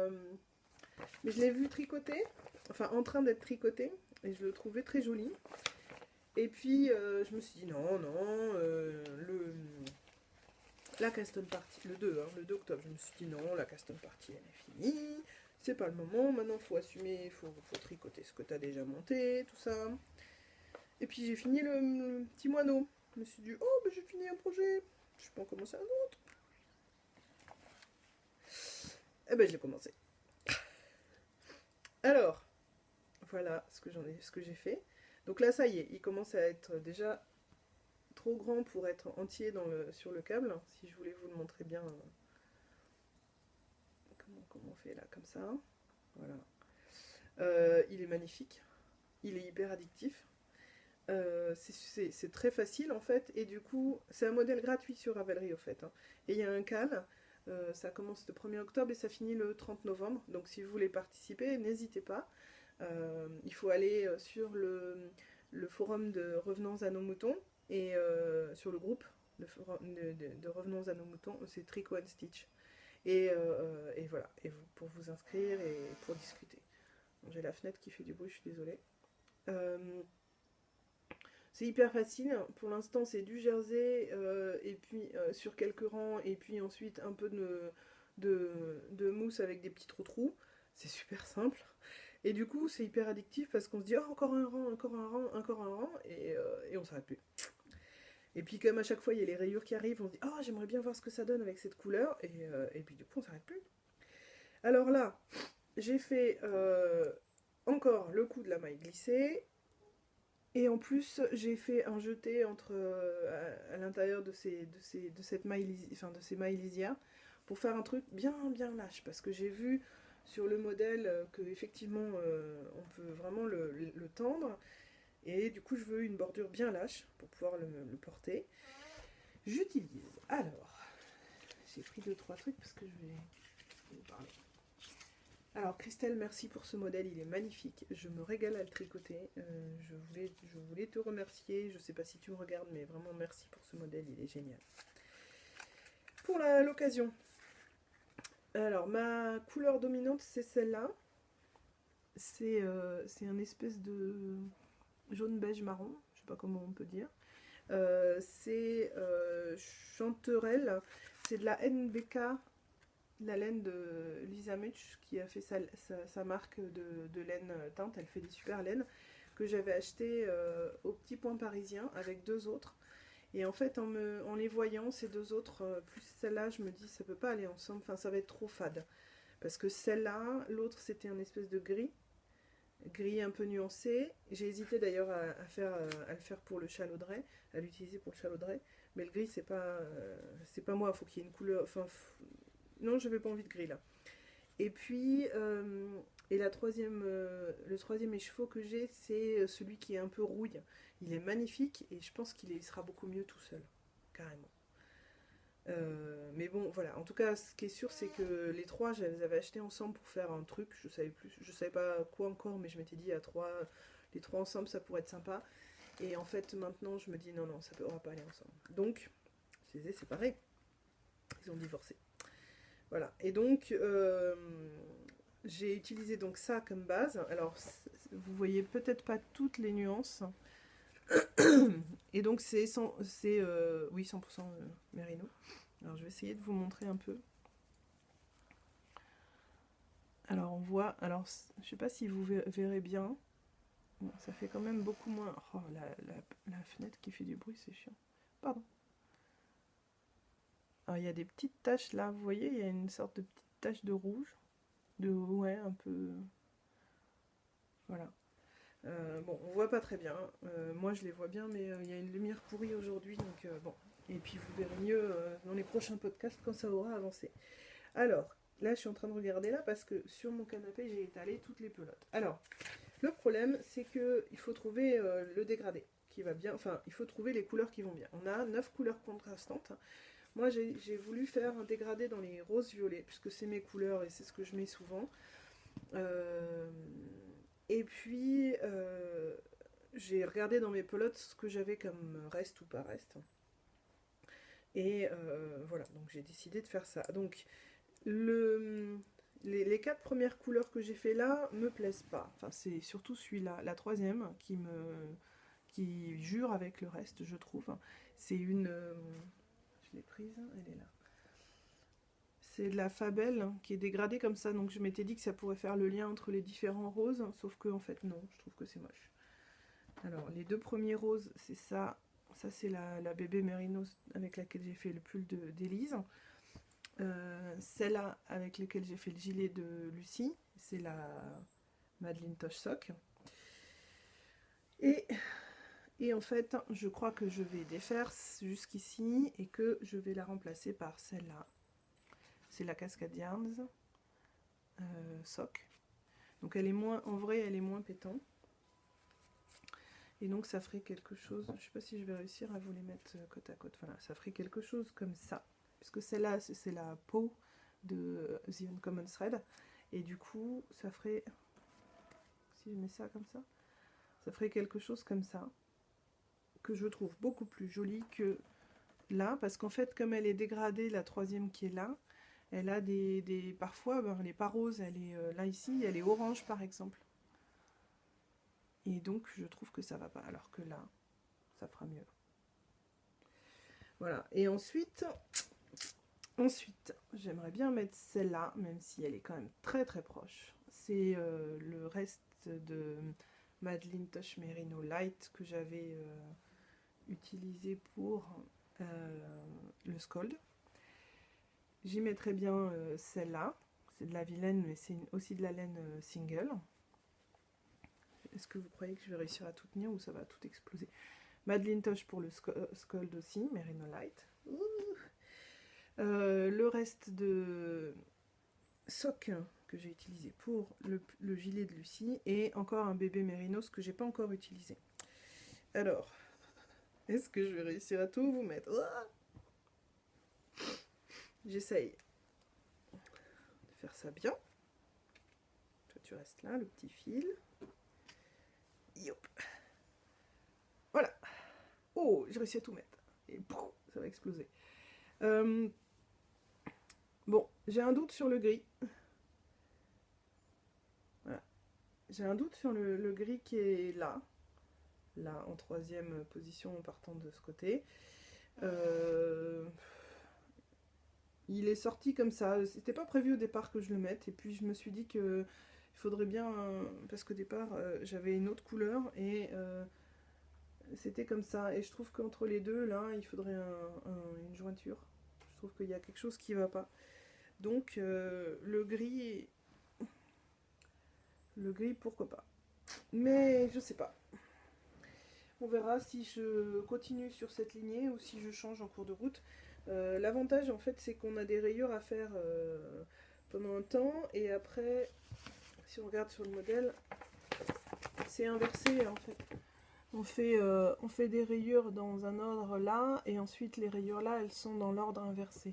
je l'ai vu tricoter, enfin en train d'être tricoté, et je le trouvais très joli. Et puis je me suis dit non, la custom party, le 2 octobre, je me suis dit non, la custom party elle est finie, c'est pas le moment, maintenant faut assumer, faut tricoter ce que tu as déjà monté, tout ça. Et puis j'ai fini le petit moineau, je me suis dit oh ben j'ai fini un projet, je peux en commencer un autre. Et ben je l'ai commencé. Alors, voilà ce que j'ai fait. Donc là ça y est, il commence à être déjà trop grand pour être entier sur le câble. Si je voulais vous le montrer bien, comment on fait là, comme ça. Voilà. Il est magnifique. Il est hyper addictif. C'est très facile en fait. Et du coup, c'est un modèle gratuit sur Ravelry au fait. Hein. Et il y a un cal. Ça commence le 1er octobre et ça finit le 30 novembre. Donc si vous voulez participer, n'hésitez pas. Il faut aller sur le forum de Revenons à nos moutons. Et sur le groupe de Revenons à nos moutons, c'est Tricot and Stitch. Et voilà, pour vous inscrire et pour discuter. J'ai la fenêtre qui fait du bruit, je suis désolée. C'est hyper facile, pour l'instant c'est du jersey, et puis sur quelques rangs, et puis ensuite un peu de mousse avec des petits trous. C'est super simple. Et du coup c'est hyper addictif parce qu'on se dit oh, encore un rang, encore un rang, encore un rang, et on s'arrête plus. Et puis comme à chaque fois il y a les rayures qui arrivent, on se dit oh j'aimerais bien voir ce que ça donne avec cette couleur, et puis du coup on s'arrête plus. Alors là, j'ai fait encore le coup de la maille glissée, et en plus j'ai fait un jeté à l'intérieur de cette maille, enfin de ces mailles lisières, pour faire un truc bien lâche, parce que j'ai vu sur le modèle que effectivement on peut vraiment le tendre. Et du coup, je veux une bordure bien lâche pour pouvoir le porter. J'utilise. Alors, j'ai pris 2-3 trucs parce que je vais vous parler. Alors, Christelle, merci pour ce modèle. Il est magnifique. Je me régale à le tricoter. Je voulais te remercier. Je ne sais pas si tu me regardes, mais vraiment merci pour ce modèle. Il est génial. Pour l'occasion. Alors, ma couleur dominante, c'est celle-là. C'est un espèce de jaune beige marron, je sais pas comment on peut dire. C'est chanterelle, c'est de la NBK la laine de Lisa Mutch qui a fait sa marque de laine teinte. Elle fait des super laines que j'avais acheté au Petit Point Parisien avec 2 autres. Et en fait, en les voyant, ces 2 autres, plus celle-là, je me dis ça peut pas aller ensemble, enfin ça va être trop fade. Parce que celle-là, l'autre c'était un espèce de gris un peu nuancé. J'ai hésité d'ailleurs à le faire pour le chalaudret, à l'utiliser pour le chalaudret. Mais le gris, c'est pas moi, il faut qu'il y ait une couleur. Enfin, non, je n'avais pas envie de gris là. Et puis, le troisième écheveau que j'ai, c'est celui qui est un peu rouille. Il est magnifique et je pense qu'il sera beaucoup mieux tout seul, carrément. Mais bon, voilà. En tout cas, ce qui est sûr, c'est que les 3, je les avais achetés ensemble pour faire un truc. Je savais pas quoi encore, mais je m'étais dit les 3 ensemble, ça pourrait être sympa. Et en fait, maintenant, je me dis non, ça ne pourra pas aller ensemble. Donc, je les ai séparés. Ils ont divorcé. Voilà. Et donc, j'ai utilisé donc ça comme base. Alors, vous voyez peut-être pas toutes les nuances. Et donc, c'est 100% Merino. Alors, je vais essayer de vous montrer un peu. Alors, on voit... Alors, je sais pas si vous verrez bien. Bon, ça fait quand même beaucoup moins... Oh, la fenêtre qui fait du bruit, c'est chiant. Pardon. Alors, il y a des petites taches là, vous voyez, il y a une sorte de petite tache de rouge. Ouais, un peu... Voilà. Bon, on voit pas très bien. Moi, je les vois bien, mais il y a une lumière pourrie aujourd'hui, donc bon. Et puis, vous verrez mieux dans les prochains podcasts quand ça aura avancé. Alors, là, je suis en train de regarder là parce que sur mon canapé, j'ai étalé toutes les pelotes. Alors, le problème, c'est que il faut trouver le dégradé qui va bien. Enfin, il faut trouver les couleurs qui vont bien. On a 9 couleurs contrastantes. Moi, j'ai voulu faire un dégradé dans les roses violets, puisque c'est mes couleurs et c'est ce que je mets souvent. Et puis, j'ai regardé dans mes pelotes ce que j'avais comme reste ou pas reste. Et voilà, donc j'ai décidé de faire ça. Donc, les 4 premières couleurs que j'ai fait là me plaisent pas. Enfin, c'est surtout celui-là, la troisième, qui jure avec le reste, je trouve. C'est une... je l'ai prise, elle est là. C'est de la Fabelle qui est dégradée comme ça, donc je m'étais dit que ça pourrait faire le lien entre les différents roses, sauf que en fait non, je trouve que c'est moche. Alors les 2 premiers roses, c'est ça. Ça c'est la bébé Merino avec laquelle j'ai fait le pull d'Élise. Celle-là avec laquelle j'ai fait le gilet de Lucie, c'est la Madeleine Tosh Sock. Et en fait, je crois que je vais défaire jusqu'ici et que je vais la remplacer par celle-là. C'est la Cascade Yarns Sock. Donc elle est moins, en vrai, elle est moins pétant. Et donc ça ferait quelque chose, je ne sais pas si je vais réussir à vous les mettre côte à côte. Voilà, ça ferait quelque chose comme ça. Puisque celle-là, c'est la peau de The Uncommon Thread. Et du coup, ça ferait, si je mets ça comme ça ferait quelque chose comme ça. Que je trouve beaucoup plus joli que là. Parce qu'en fait, comme elle est dégradée, la troisième qui est là, elle a parfois, ben, elle n'est pas rose, elle est là ici, elle est orange par exemple. Et donc je trouve que ça va pas, alors que là, ça fera mieux. Voilà, et ensuite j'aimerais bien mettre celle-là, même si elle est quand même très très proche. C'est le reste de Madeleine Tosh Merino Light que j'avais utilisé pour le Scold. J'y mettrais bien celle-là. C'est de la vilaine, mais c'est aussi de la laine single. Est-ce que vous croyez que je vais réussir à tout tenir ou ça va tout exploser? Madeleine Tosh pour le Scold aussi, Merino Light. Le reste de sock que j'ai utilisé pour le gilet de Lucie et encore un bébé Mérinos que j'ai pas encore utilisé. Alors, est-ce que je vais réussir à tout vous mettre? J'essaye de faire ça bien. Toi tu restes là, le petit fil. Yop. Voilà. Oh, j'ai réussi à tout mettre. Et pouf, ça va exploser. Bon, j'ai un doute sur le gris. Voilà. J'ai un doute sur le gris qui est là. Là, en troisième position en partant de ce côté. il est sorti comme ça. C'était pas prévu au départ que je le mette. Et puis je me suis dit que il faudrait bien... parce qu'au départ, j'avais une autre couleur et c'était comme ça. Et je trouve qu'entre les deux, là, il faudrait une jointure. Je trouve qu'il y a quelque chose qui va pas. Donc le gris, pourquoi pas. Mais je sais pas. On verra si je continue sur cette lignée ou si je change en cours de route. L'avantage en fait c'est qu'on a des rayures à faire pendant un temps et après si on regarde sur le modèle c'est inversé en fait. On fait des rayures dans un ordre là et ensuite les rayures là elles sont dans l'ordre inversé.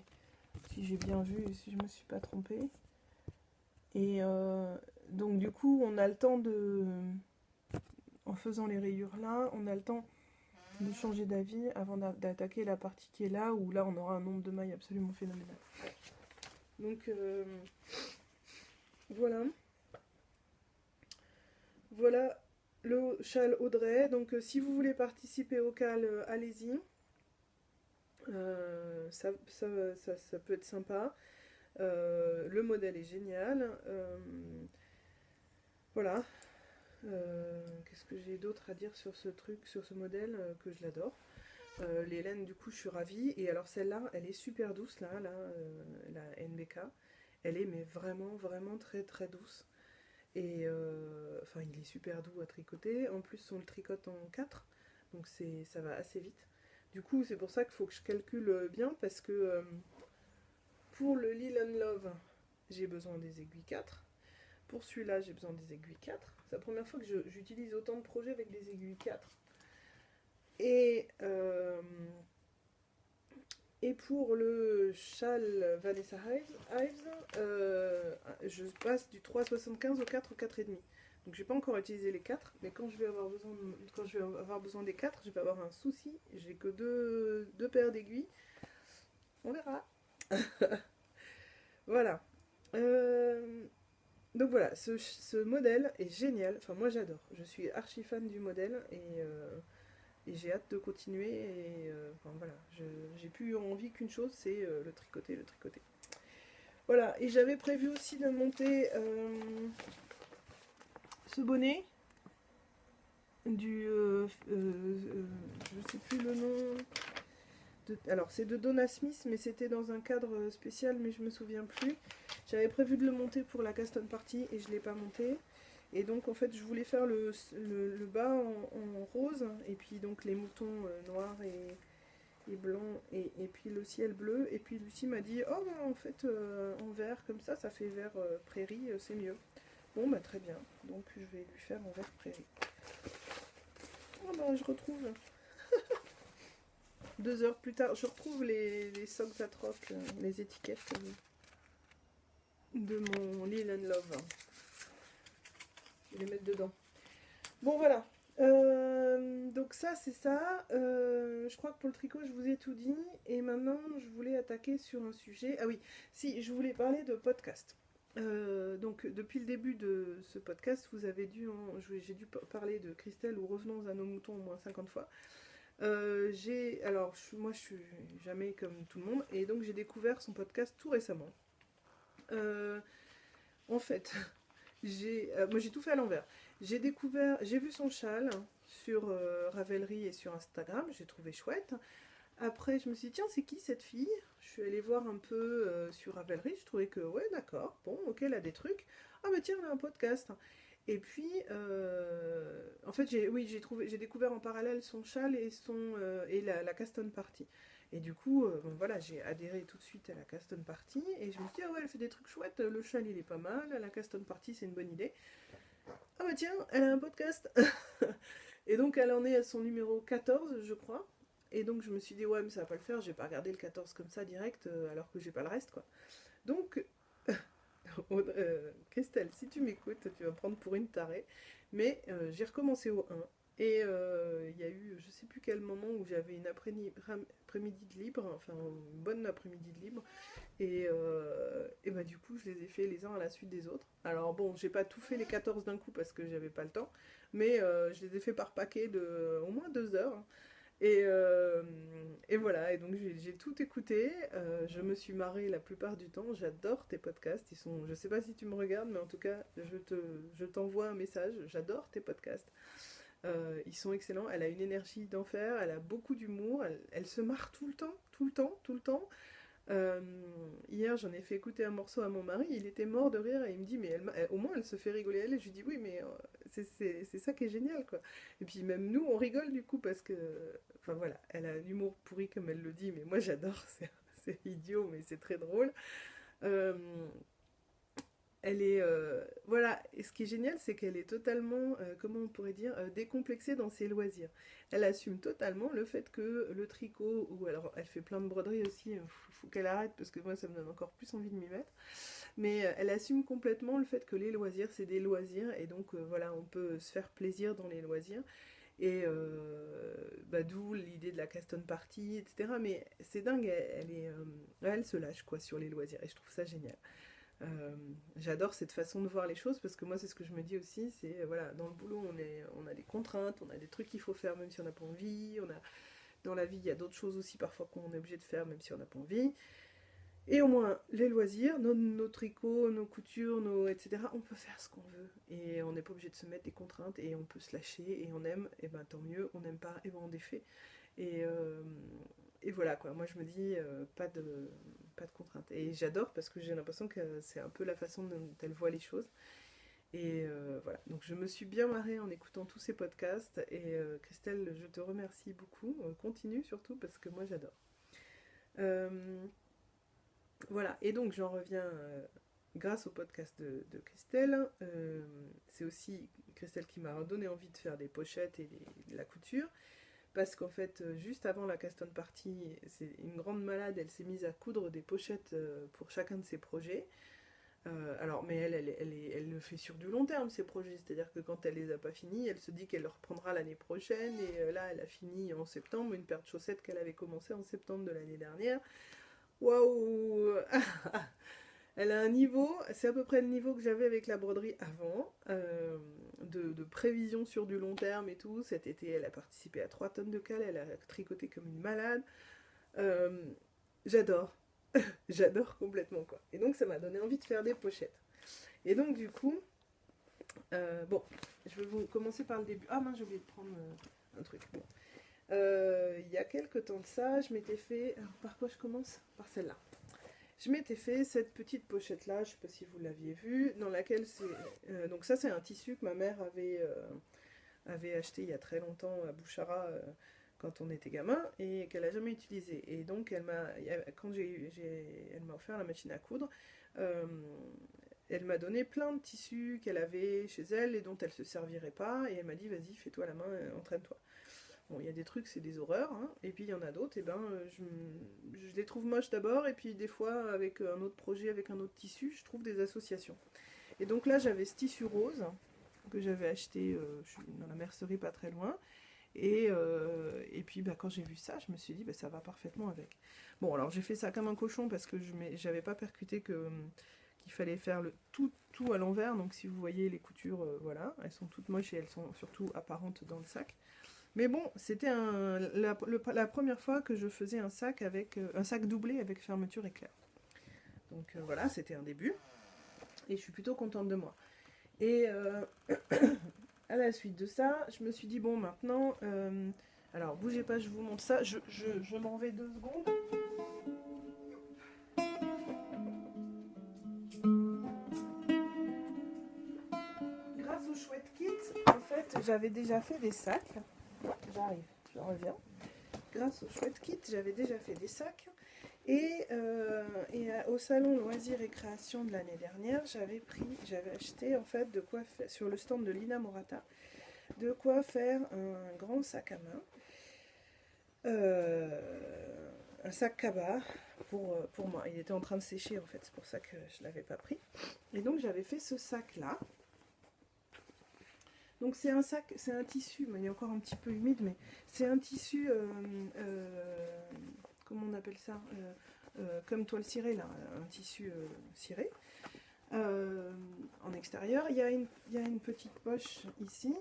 Si j'ai bien vu et si je me suis pas trompée. Et donc du coup on a le temps de... En faisant les rayures là, on a le temps de changer d'avis avant d'attaquer la partie qui est là, où là on aura un nombre de mailles absolument phénoménal. Donc voilà. Voilà le châle Audrey. Donc si vous voulez participer au cal, allez-y. Ça peut être sympa. Le modèle est génial. Voilà. Qu'est-ce que j'ai d'autre à dire sur ce truc, sur ce modèle que je l'adore. Les laines, du coup, je suis ravie. Et alors celle-là, elle est super douce, là, la NBK. Elle est mais vraiment, vraiment très, très douce. Et enfin, il est super doux à tricoter. En plus, on le tricote en 4, donc ça va assez vite. Du coup, c'est pour ça qu'il faut que je calcule bien, parce que pour le Lil Love, j'ai besoin des aiguilles 4. Pour celui-là, j'ai besoin des aiguilles 4. C'est la première fois que j'utilise autant de projets avec des aiguilles 4. Et pour le châle Vanessa Ives, je passe du 3,75 au 4 au 4,5. Donc j'ai pas encore utilisé les 4, mais quand je vais avoir besoin des 4, je vais avoir un souci. J'ai que deux paires d'aiguilles. On verra. Voilà. Donc voilà, ce modèle est génial. Enfin, moi j'adore. Je suis archi fan du modèle et j'ai hâte de continuer. Et enfin, voilà, j'ai plus envie qu'une chose, c'est le tricoter, le tricoter. Voilà, et j'avais prévu aussi de monter ce bonnet je sais plus le nom. Alors c'est de Donna Smith, mais c'était dans un cadre spécial, mais je me souviens plus. J'avais prévu de le monter pour la Caston Party et je l'ai pas monté. Et donc en fait je voulais faire le bas en rose et puis donc les moutons noirs et blancs et puis le ciel bleu. Et puis Lucie m'a dit oh ben, en fait en vert comme ça fait vert prairie, c'est mieux. Bon bah très bien, donc je vais lui faire en vert prairie. Oh bah je retrouve 2 heures plus tard, je retrouve les socks at rock, les étiquettes de mon Lil and Love. Je vais les mettre dedans. Bon voilà. Donc ça c'est ça. Je crois que pour le tricot je vous ai tout dit. Et maintenant je voulais attaquer sur un sujet. Ah oui, si je voulais parler de podcast. Donc depuis le début de ce podcast, vous avez j'ai dû parler de Christelle ou Revenons à nos moutons au moins 50 fois. Moi je suis jamais comme tout le monde et donc j'ai découvert son podcast tout récemment. En fait, moi j'ai tout fait à l'envers. J'ai vu son châle sur Ravelry et sur Instagram, j'ai trouvé chouette. Après je me suis dit tiens c'est qui cette fille? Je suis allée voir un peu sur Ravelry, je trouvais que ouais d'accord, bon ok elle a des trucs. Ah bah tiens elle a un podcast. Et puis, en fait, j'ai découvert en parallèle son châle et la Caston Party. Et du coup, bon, voilà, j'ai adhéré tout de suite à la Caston Party et je me suis dit, ah ouais, elle fait des trucs chouettes, le châle il est pas mal, la Caston Party c'est une bonne idée. Ah bah tiens, elle a un podcast. Et donc, elle en est à son numéro 14, je crois. Et donc, je me suis dit, ouais, mais ça va pas le faire, je vais pas regarder le 14 comme ça direct, alors que j'ai pas le reste, quoi. Donc, Christelle, si tu m'écoutes, tu vas me prendre pour une tarée. Mais j'ai recommencé au 1. Et il y a eu, je sais plus quel moment où j'avais une après-midi de libre, enfin une bonne après-midi de libre. Et bah du coup, je les ai fait les uns à la suite des autres. Alors bon, j'ai pas tout fait les 14 d'un coup parce que j'avais pas le temps. Mais je les ai fait par paquet de au moins 2 heures. Et voilà, et donc j'ai tout écouté, je me suis marrée la plupart du temps, j'adore tes podcasts, je sais pas si tu me regardes, mais en tout cas, je t'envoie un message, j'adore tes podcasts. Ils sont excellents, elle a une énergie d'enfer, elle a beaucoup d'humour, elle se marre tout le temps, tout le temps, tout le temps. Euh, Hier, j'en ai fait écouter un morceau à mon mari, il était mort de rire et il me dit, mais au moins elle se fait rigoler elle. Et je lui dis, oui, mais c'est ça qui est génial, quoi. Et puis même nous, on rigole du coup parce que, enfin voilà, elle a un humour pourri comme elle le dit, mais moi j'adore, c'est idiot, mais c'est très drôle. Euh, Elle est, voilà, et ce qui est génial, c'est qu'elle est totalement, comment on pourrait dire, décomplexée dans ses loisirs. Elle assume totalement le fait que le tricot, ou alors elle fait plein de broderies aussi, faut qu'elle arrête parce que moi ça me donne encore plus envie de m'y mettre. Mais elle assume complètement le fait que les loisirs, c'est des loisirs, et donc voilà, on peut se faire plaisir dans les loisirs. Et bah, d'où l'idée de la Caston Party, etc. Mais c'est dingue, elle se lâche quoi sur les loisirs, et je trouve ça génial. Euh, J'adore cette façon de voir les choses parce que moi c'est ce que je me dis aussi, c'est voilà, dans le boulot on a des contraintes, on a des trucs qu'il faut faire même si on n'a pas envie, dans la vie il y a d'autres choses aussi parfois qu'on est obligé de faire même si on n'a pas envie. Et au moins les loisirs, nos tricots, nos coutures, etc. On peut faire ce qu'on veut et on n'est pas obligé de se mettre des contraintes et on peut se lâcher et on aime, et ben tant mieux, on n'aime pas, et ben on défait. Et, euh, et voilà quoi, moi je me dis pas de contraintes. Et j'adore parce que j'ai l'impression que c'est un peu la façon dont elle voit les choses. Et voilà, donc je me suis bien marrée en écoutant tous ces podcasts. Et Christelle, je te remercie beaucoup. Continue surtout parce que moi j'adore. Euh, voilà, et donc j'en reviens grâce au podcast de Christelle. C'est aussi Christelle qui m'a donné envie de faire des pochettes et de la couture. Parce qu'en fait, juste avant la Caston Party, c'est une grande malade, elle s'est mise à coudre des pochettes pour chacun de ses projets. Alors, mais elle le fait sur du long terme, ces projets. C'est-à-dire que quand elle les a pas finis, elle se dit qu'elle le reprendra l'année prochaine. Et là, elle a fini en septembre une paire de chaussettes qu'elle avait commencé en septembre de l'année dernière. Waouh. Elle a un niveau, c'est à peu près le niveau que j'avais avec la broderie avant, de prévision sur du long terme et tout. Cet été, elle a participé à 3 tonnes de cale, elle a tricoté comme une malade. Euh, J'adore, j'adore complètement quoi. Et donc ça m'a donné envie de faire des pochettes. Et donc du coup, bon, je vais vous commencer par le début. Ah mince, j'ai oublié de prendre un truc. Bon. Il y a quelques temps de ça, je m'étais fait... Alors, par quoi je commence? Par celle-là. Je m'étais fait cette petite pochette là, je ne sais pas si vous l'aviez vue, dans laquelle c'est... donc ça c'est un tissu que ma mère avait acheté il y a très longtemps à Bouchara quand on était gamin et qu'elle n'a jamais utilisé. Et donc quand elle m'a offert la machine à coudre, euh, elle m'a donné plein de tissus qu'elle avait chez elle et dont elle ne se servirait pas. Et elle m'a dit vas-y fais-toi la main, entraîne-toi. Bon, il y a des trucs, c'est des horreurs, hein, et puis il y en a d'autres, et ben, je les trouve moches d'abord, et puis des fois, avec un autre projet, avec un autre tissu, je trouve des associations. Et donc là, j'avais ce tissu rose, que j'avais acheté dans la mercerie pas très loin, et puis bah, quand j'ai vu ça, je me suis dit, bah, ça va parfaitement avec. Bon, alors j'ai fait ça comme un cochon, parce que j'avais pas percuté qu'il fallait faire tout à l'envers, donc si vous voyez les coutures, voilà, elles sont toutes moches, et elles sont surtout apparentes dans le sac. Mais bon, c'était la première fois que je faisais un sac avec un sac doublé avec fermeture éclair. Donc voilà, c'était un début. Et je suis plutôt contente de moi. Et à la suite de ça, je me suis dit, bon, maintenant... alors, bougez pas, je vous montre ça. Je m'en vais 2 secondes. Grâce au chouette kit, en fait, j'avais déjà fait des sacs. J'arrive, je reviens. Grâce au chouette kit, j'avais déjà fait des sacs. Et au salon Loisirs et Création de l'année dernière, j'avais acheté en fait de quoi faire, sur le stand de Lina Morata, de quoi faire un grand sac à main, un sac cabas pour moi. Il était en train de sécher en fait, c'est pour ça que je ne l'avais pas pris. Et donc j'avais fait ce sac là. Donc c'est un sac, c'est un tissu, mais il est encore un petit peu humide, mais c'est un tissu, comment on appelle ça, comme toile cirée là, un tissu ciré. En extérieur, il y a une petite poche ici,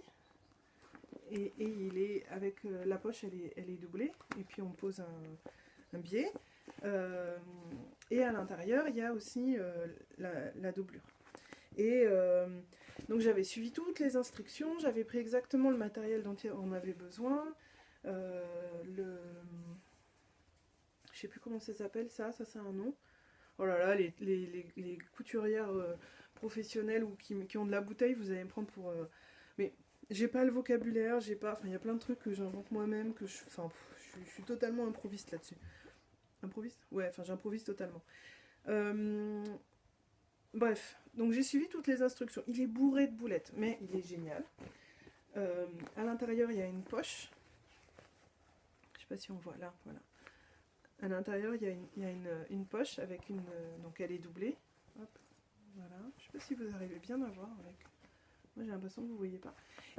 et il est avec la poche, elle est doublée, et puis on pose un biais. Et à l'intérieur, il y a aussi la doublure. Et donc j'avais suivi toutes les instructions, j'avais pris exactement le matériel dont on avait besoin. Je sais plus comment ça s'appelle, ça c'est un nom. Oh là là, les couturières professionnelles ou qui ont de la bouteille, vous allez me prendre pour... Mais j'ai pas le vocabulaire, j'ai pas... Enfin, il y a plein de trucs que j'invente moi-même, que je... Enfin, je suis totalement improviste là-dessus. Improviste? Ouais, enfin j'improvise totalement. Bref, donc j'ai suivi toutes les instructions. Il est bourré de boulettes, mais il est génial. À l'intérieur, il y a une poche. Je sais pas si on voit là, voilà. À l'intérieur, il y a une poche avec une... donc elle est doublée. Hop, voilà. Je sais pas si vous arrivez bien à voir avec... Moi j'ai l'impression que vous ne voyez pas.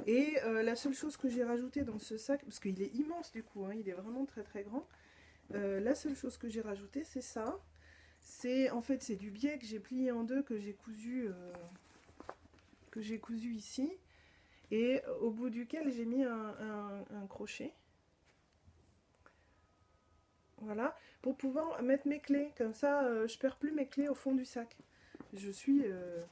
Et la seule chose que j'ai rajoutée dans ce sac, parce qu'il est immense du coup, hein, il est vraiment très très grand. La seule chose que j'ai rajoutée, c'est ça. En fait, c'est du biais que j'ai plié en deux, que j'ai cousu ici. Et au bout duquel j'ai mis un crochet. Voilà, pour pouvoir mettre mes clés. Comme ça, je perds plus mes clés au fond du sac. Je suis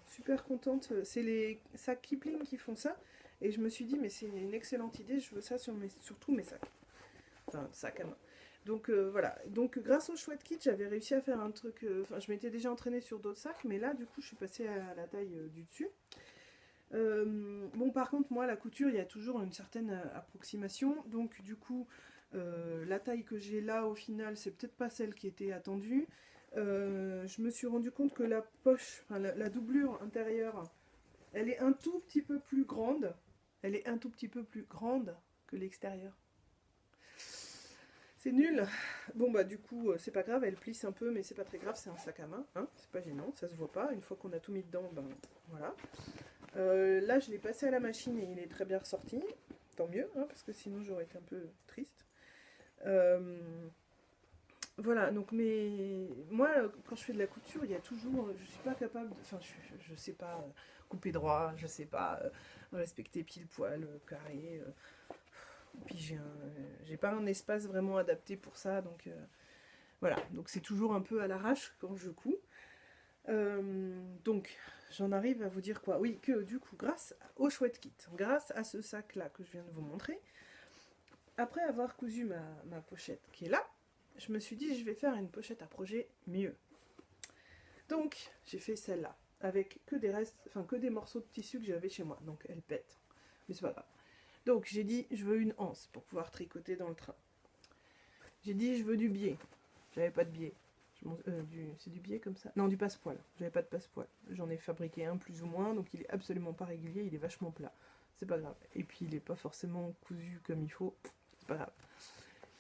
super contente. C'est les sacs Kipling qui font ça. Et je me suis dit, mais c'est une excellente idée. Je veux ça sur tous mes sacs. Enfin, sac à main. Donc voilà. Donc grâce au chouette kit, j'avais réussi à faire un truc... Enfin, je m'étais déjà entraînée sur d'autres sacs. Mais là, du coup, je suis passée à la taille du dessus. Bon, par contre, moi, la couture, il y a toujours une certaine approximation. Donc, du coup... la taille que j'ai là au final c'est peut-être pas celle qui était attendue. Je me suis rendu compte que la poche, enfin, la doublure intérieure, elle est un tout petit peu plus grande. Elle est un tout petit peu plus grande que l'extérieur. C'est nul. Bon bah du coup c'est pas grave, elle plisse un peu mais c'est pas très grave, c'est un sac à main, hein, c'est pas gênant, ça se voit pas. Une fois qu'on a tout mis dedans, ben voilà. Là je l'ai passé à la machine et il est très bien ressorti. Tant mieux, hein, parce que sinon j'aurais été un peu triste. Voilà, donc moi quand je fais de la couture, il y a toujours, je suis pas capable de, enfin je sais pas couper droit, je sais pas respecter pile poil, carré, puis j'ai pas un espace vraiment adapté pour ça, donc voilà, donc c'est toujours un peu à l'arrache quand je couds. Donc j'en arrive à vous dire quoi? Oui, que du coup grâce au chouette kit, grâce à ce sac là que je viens de vous montrer, après avoir cousu ma pochette qui est là, je me suis dit je vais faire une pochette à projet mieux. Donc j'ai fait celle-là, avec que des restes, enfin que des morceaux de tissu que j'avais chez moi, donc elle pète, mais c'est pas grave. Donc j'ai dit je veux une anse pour pouvoir tricoter dans le train. J'ai dit je veux du biais, j'avais pas de biais. C'est du biais comme ça? Non, du passepoil, j'avais pas de passepoil. J'en ai fabriqué un plus ou moins, donc il est absolument pas régulier, il est vachement plat. C'est pas grave. Et puis il est pas forcément cousu comme il faut. C'est pas grave.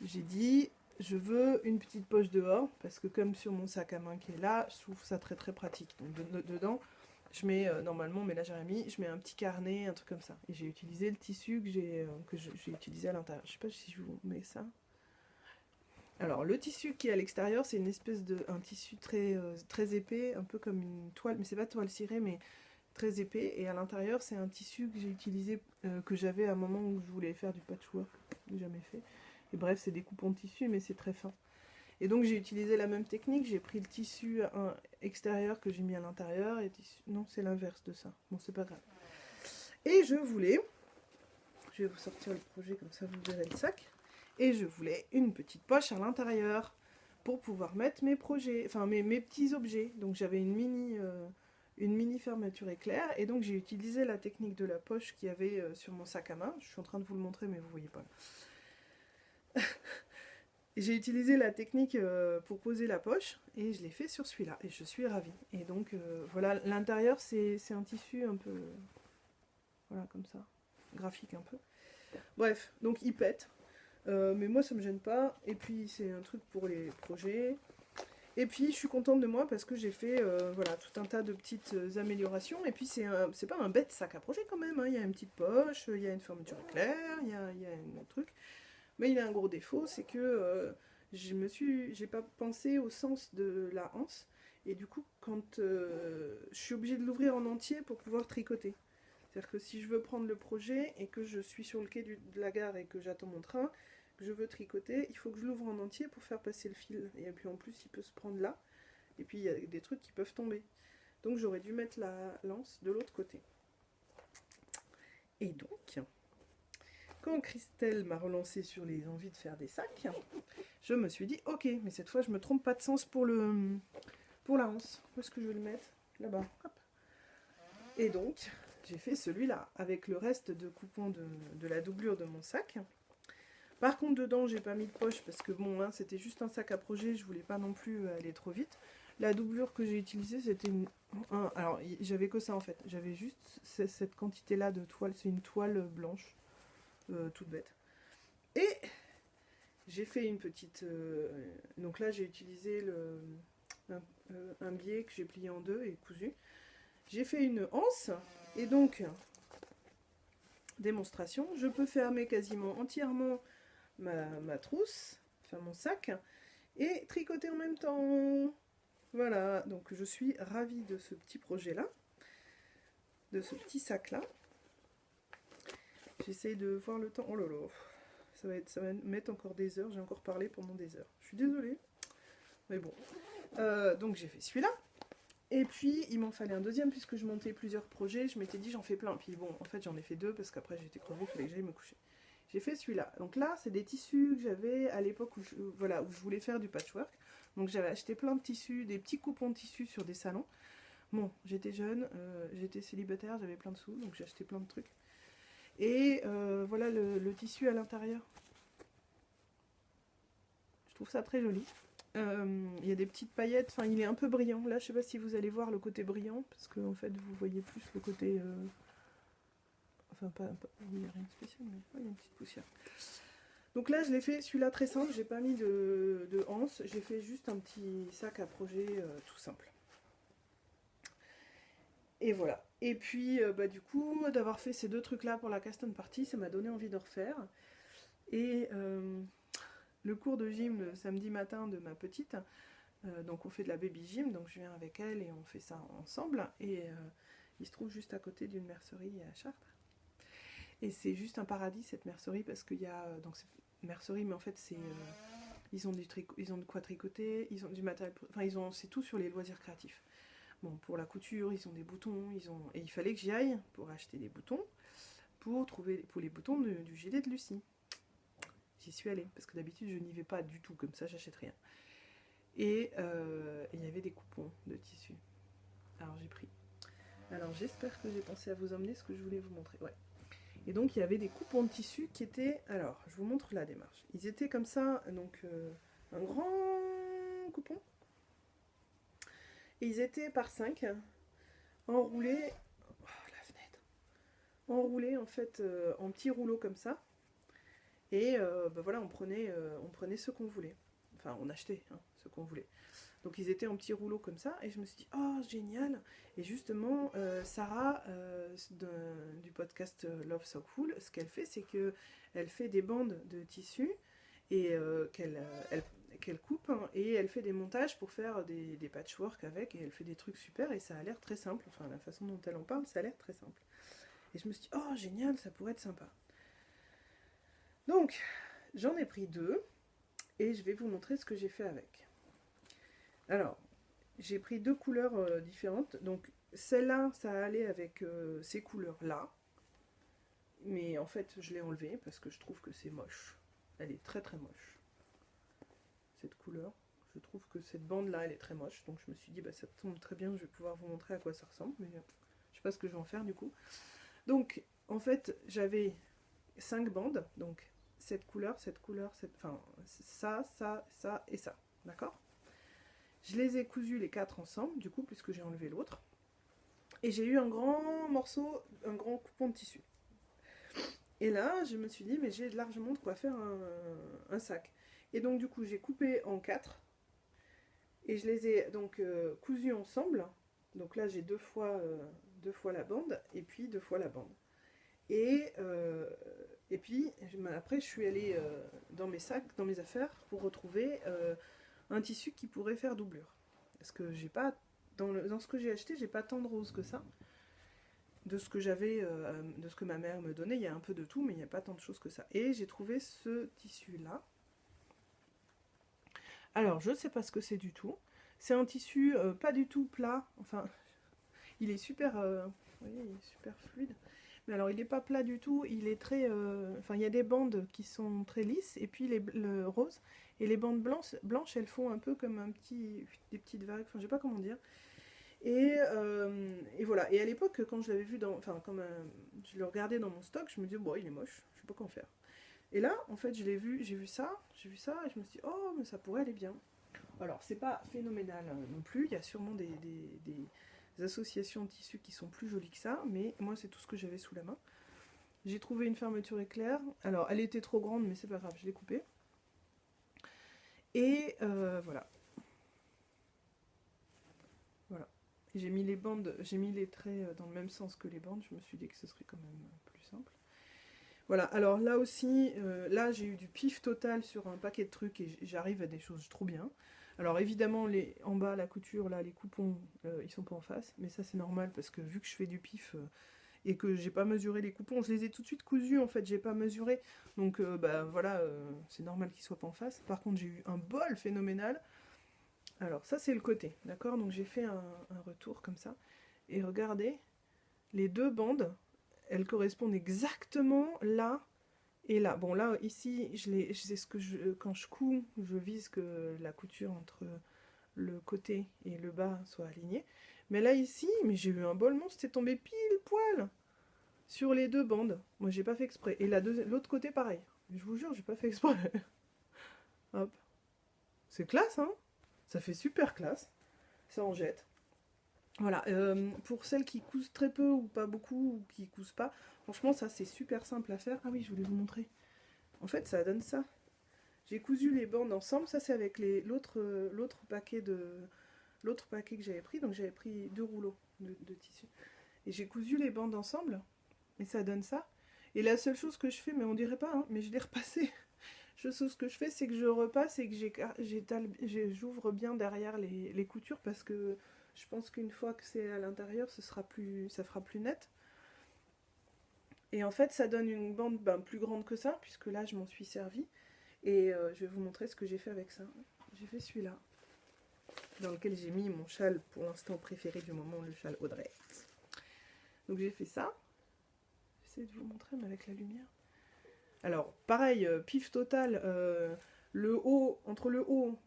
J'ai dit, je veux une petite poche dehors, parce que comme sur mon sac à main qui est là, je trouve ça très très pratique. Donc dedans, je mets, normalement, mais là j'ai mis, je mets un petit carnet, un truc comme ça. Et j'ai utilisé le tissu que j'ai utilisé à l'intérieur. Je sais pas si je vous mets ça. Alors le tissu qui est à l'extérieur, c'est une espèce un tissu très épais, un peu comme une toile, mais c'est pas toile cirée, mais très épais. Et à l'intérieur, c'est un tissu que j'ai utilisé, que j'avais à un moment où je voulais faire du patchwork, que j'ai jamais fait. Et bref, c'est des coupons de tissu, mais c'est très fin. Et donc j'ai utilisé la même technique, j'ai pris le tissu extérieur que j'ai mis à l'intérieur, et non, c'est l'inverse de ça. Bon, c'est pas grave. Et je vais vous sortir le projet, comme ça vous verrez le sac. Et je voulais une petite poche à l'intérieur pour pouvoir mettre mes projets, enfin mes petits objets. Donc j'avais une mini fermeture éclair, et donc j'ai utilisé la technique de la poche qu'il y avait sur mon sac à main. Je suis en train de vous le montrer, mais vous voyez pas. J'ai utilisé la technique pour poser la poche, et je l'ai fait sur celui-là, et je suis ravie. Et donc voilà, l'intérieur c'est un tissu un peu, voilà, comme ça, graphique un peu. Bref, donc il pète. Mais moi ça me gêne pas, et puis c'est un truc pour les projets, et puis je suis contente de moi parce que j'ai fait voilà, tout un tas de petites améliorations, et puis c'est pas un bête sac à projet quand même, hein. Il y a une petite poche, il y a une fermeture éclair, il y a un truc, mais il a un gros défaut, c'est que j'ai pas pensé au sens de la anse, et du coup quand je suis obligée de l'ouvrir en entier pour pouvoir tricoter. C'est-à-dire que si je veux prendre le projet et que je suis sur le quai de la gare et que j'attends mon train, que je veux tricoter, il faut que je l'ouvre en entier pour faire passer le fil. Et puis en plus, il peut se prendre là. Et puis il y a des trucs qui peuvent tomber. Donc j'aurais dû mettre la lance de l'autre côté. Et donc, quand Christelle m'a relancé sur les envies de faire des sacs, je me suis dit, ok, mais cette fois je me trompe pas de sens pour la hanse. Où est-ce que je vais le mettre? Là-bas. Hop. Et donc, j'ai fait celui-là, avec le reste de coupons de la doublure de mon sac. Par contre, dedans, j'ai pas mis de poche, parce que bon, hein, c'était juste un sac à projet, je voulais pas non plus aller trop vite. La doublure que j'ai utilisée, c'était alors, j'avais que ça en fait. J'avais juste cette quantité-là de toile. C'est une toile blanche, toute bête. Et j'ai fait une petite... donc là, j'ai utilisé un biais que j'ai plié en deux et cousu. J'ai fait une anse. Et donc, démonstration, je peux fermer quasiment entièrement ma trousse, enfin mon sac, et tricoter en même temps. Voilà, donc je suis ravie de ce petit projet-là, de ce petit sac-là. J'essaye de voir le temps. Oh là là, ça va mettre encore des heures, j'ai encore parlé pendant des heures. Je suis désolée, mais bon. Donc j'ai fait celui-là. Et puis il m'en fallait un deuxième puisque je montais plusieurs projets. Je m'étais dit j'en fais plein. Puis bon, en fait j'en ai fait deux parce qu'après j'étais crevée, il fallait que j'aille me coucher. J'ai fait celui-là. Donc là, c'est des tissus que j'avais à l'époque où où je voulais faire du patchwork. Donc j'avais acheté plein de tissus, des petits coupons de tissus sur des salons. Bon, j'étais jeune, j'étais célibataire, j'avais plein de sous, donc j'ai acheté plein de trucs. Et voilà le tissu à l'intérieur. Je trouve ça très joli. Il y a des petites paillettes, enfin il est un peu brillant. Là, je sais pas si vous allez voir le côté brillant, parce que en fait vous voyez plus le côté... Enfin, il n'y a rien de spécial, mais il y a une petite poussière. Donc là, je l'ai fait celui-là très simple, j'ai pas mis de anse, j'ai fait juste un petit sac à projet tout simple. Et voilà. Et puis, du coup, d'avoir fait ces deux trucs-là pour la Caston Party, ça m'a donné envie de refaire. Et le cours de gym le samedi matin de ma petite, donc on fait de la baby gym, donc je viens avec elle et on fait ça ensemble. Et il se trouve juste à côté d'une mercerie à Chartres. Et c'est juste un paradis cette mercerie parce qu'il y a donc c'est une mercerie mais en fait c'est ils ont ils ont de quoi tricoter, ils ont du matériel, enfin c'est tout sur les loisirs créatifs. Bon, pour la couture, ils ont des boutons, et il fallait que j'y aille pour acheter des boutons pour les boutons du gilet de Lucie. J'y suis allée parce que d'habitude je n'y vais pas du tout comme ça, j'achète rien. Et il y avait des coupons de tissu. Alors j'ai pris. Alors j'espère que j'ai pensé à vous emmener ce que je voulais vous montrer. Ouais. Et donc il y avait des coupons de tissu qui étaient... Alors, je vous montre la démarche. Ils étaient comme ça, donc un grand coupon. Et ils étaient par 5, enroulés... Oh, la fenêtre. Enroulés en fait en petits rouleaux comme ça. Et voilà, on prenait ce qu'on voulait. Enfin, on achetait ce qu'on voulait. Donc ils étaient en petits rouleaux comme ça, et je me suis dit, oh génial. Et justement, Sarah, du podcast Love So Cool, ce qu'elle fait, c'est qu'elle fait des bandes de tissu, et qu'elle coupe, et elle fait des montages pour faire des patchwork avec, et elle fait des trucs super, et ça a l'air très simple. Enfin, la façon dont elle en parle, ça a l'air très simple. Et je me suis dit, oh génial, ça pourrait être sympa. Donc, j'en ai pris 2, et je vais vous montrer ce que j'ai fait avec. Alors, j'ai pris 2 couleurs différentes. Donc, celle-là, ça allait avec ces couleurs-là. Mais en fait, je l'ai enlevée parce que je trouve que c'est moche. Elle est très très moche. Cette couleur. Je trouve que cette bande-là, elle est très moche. Donc, je me suis dit, ça tombe très bien, je vais pouvoir vous montrer à quoi ça ressemble. Mais je sais pas ce que je vais en faire du coup. Donc, en fait, j'avais 5 bandes. Donc, cette couleur, enfin, ça et ça. D'accord ? Je les ai cousus les 4 ensemble, du coup, puisque j'ai enlevé l'autre. Et j'ai eu un grand morceau, un grand coupon de tissu. Et là, je me suis dit, mais j'ai largement de quoi faire un sac. Et donc, du coup, j'ai coupé en 4. Et je les ai donc cousus ensemble. Donc là, j'ai deux fois la bande, et puis 2 fois la bande. Et puis, après, je suis allée dans mes sacs, dans mes affaires, pour retrouver... un tissu qui pourrait faire doublure. Parce que j'ai pas, dans ce que j'ai acheté, j'ai pas tant de rose que ça. de ce que j'avais, de ce que ma mère me donnait. Il y a un peu de tout, mais il n'y a pas tant de choses que ça. Et j'ai trouvé ce tissu-là. Alors, je ne sais pas ce que c'est du tout. C'est un tissu pas du tout plat. Enfin, il est super, vous voyez, il est super fluide. Mais alors, il n'est pas plat du tout. Il est très, enfin, il y a des bandes qui sont très lisses, et puis le rose. Et les bandes blanches, elles font un peu comme des petites vagues. Enfin, je sais pas comment dire. Et voilà. Et à l'époque, quand je l'avais vu enfin, comme je le regardais dans mon stock, je me disais, bon, il est moche, je sais pas quoi en faire. Et là, en fait, j'ai vu ça, et je me suis dit, oh, mais ça pourrait aller bien. Alors, c'est pas phénoménal non plus, il y a sûrement des associations de tissus qui sont plus jolies que ça, mais moi, c'est tout ce que j'avais sous la main. J'ai trouvé une fermeture éclair. Alors, elle était trop grande, mais c'est pas grave, je l'ai coupée. Et voilà. Voilà. J'ai mis les bandes, j'ai mis les traits dans le même sens que les bandes, je me suis dit que ce serait quand même plus simple. Voilà, alors là aussi, là j'ai eu du pif total sur un paquet de trucs et j'arrive à des choses trop bien. Alors évidemment, en bas, la couture, là, les coupons, ils sont pas en face, mais ça c'est normal parce que vu que je fais du pif et que j'ai pas mesuré les coupons, je les ai tout de suite cousus en fait, j'ai pas mesuré, donc bah voilà, c'est normal qu'ils soient pas en face. Par contre, j'ai eu un bol phénoménal. Alors ça c'est le côté, d'accord? Donc j'ai fait un retour comme ça, et regardez, les deux bandes, elles correspondent exactement là et là. Bon là, ici, c'est ce que quand je couds, je vise que la couture entre le côté et le bas soit alignée. Mais là, ici, mais j'ai eu un bol monstre, c'est tombé pile poil sur les deux bandes. Moi, j'ai pas fait exprès. Et l'autre côté, pareil. Je vous jure, j'ai pas fait exprès. Hop. C'est classe, hein? Ça fait super classe. Ça en jette. Voilà, pour celles qui cousent très peu ou pas beaucoup, ou qui cousent pas, franchement ça c'est super simple à faire. Ah oui, je voulais vous montrer. En fait ça donne ça. J'ai cousu les bandes ensemble, ça c'est avec l'autre paquet que j'avais pris, donc j'avais pris 2 rouleaux de tissu. Et j'ai cousu les bandes ensemble, et ça donne ça. Et la seule chose que je fais, mais on dirait pas, hein, mais je l'ai repassé. Ce que je fais, c'est que je repasse et que j'ouvre bien derrière les coutures parce que je pense qu'une fois que c'est à l'intérieur, ça fera plus net. Et en fait, ça donne une bande plus grande que ça, puisque là, je m'en suis servi. Et je vais vous montrer ce que j'ai fait avec ça. J'ai fait celui-là, dans lequel j'ai mis mon châle, pour l'instant préféré du moment, le châle Audrey. Donc j'ai fait ça. J'essaie de vous montrer, mais avec la lumière. Alors, pareil, pif total, entre le haut,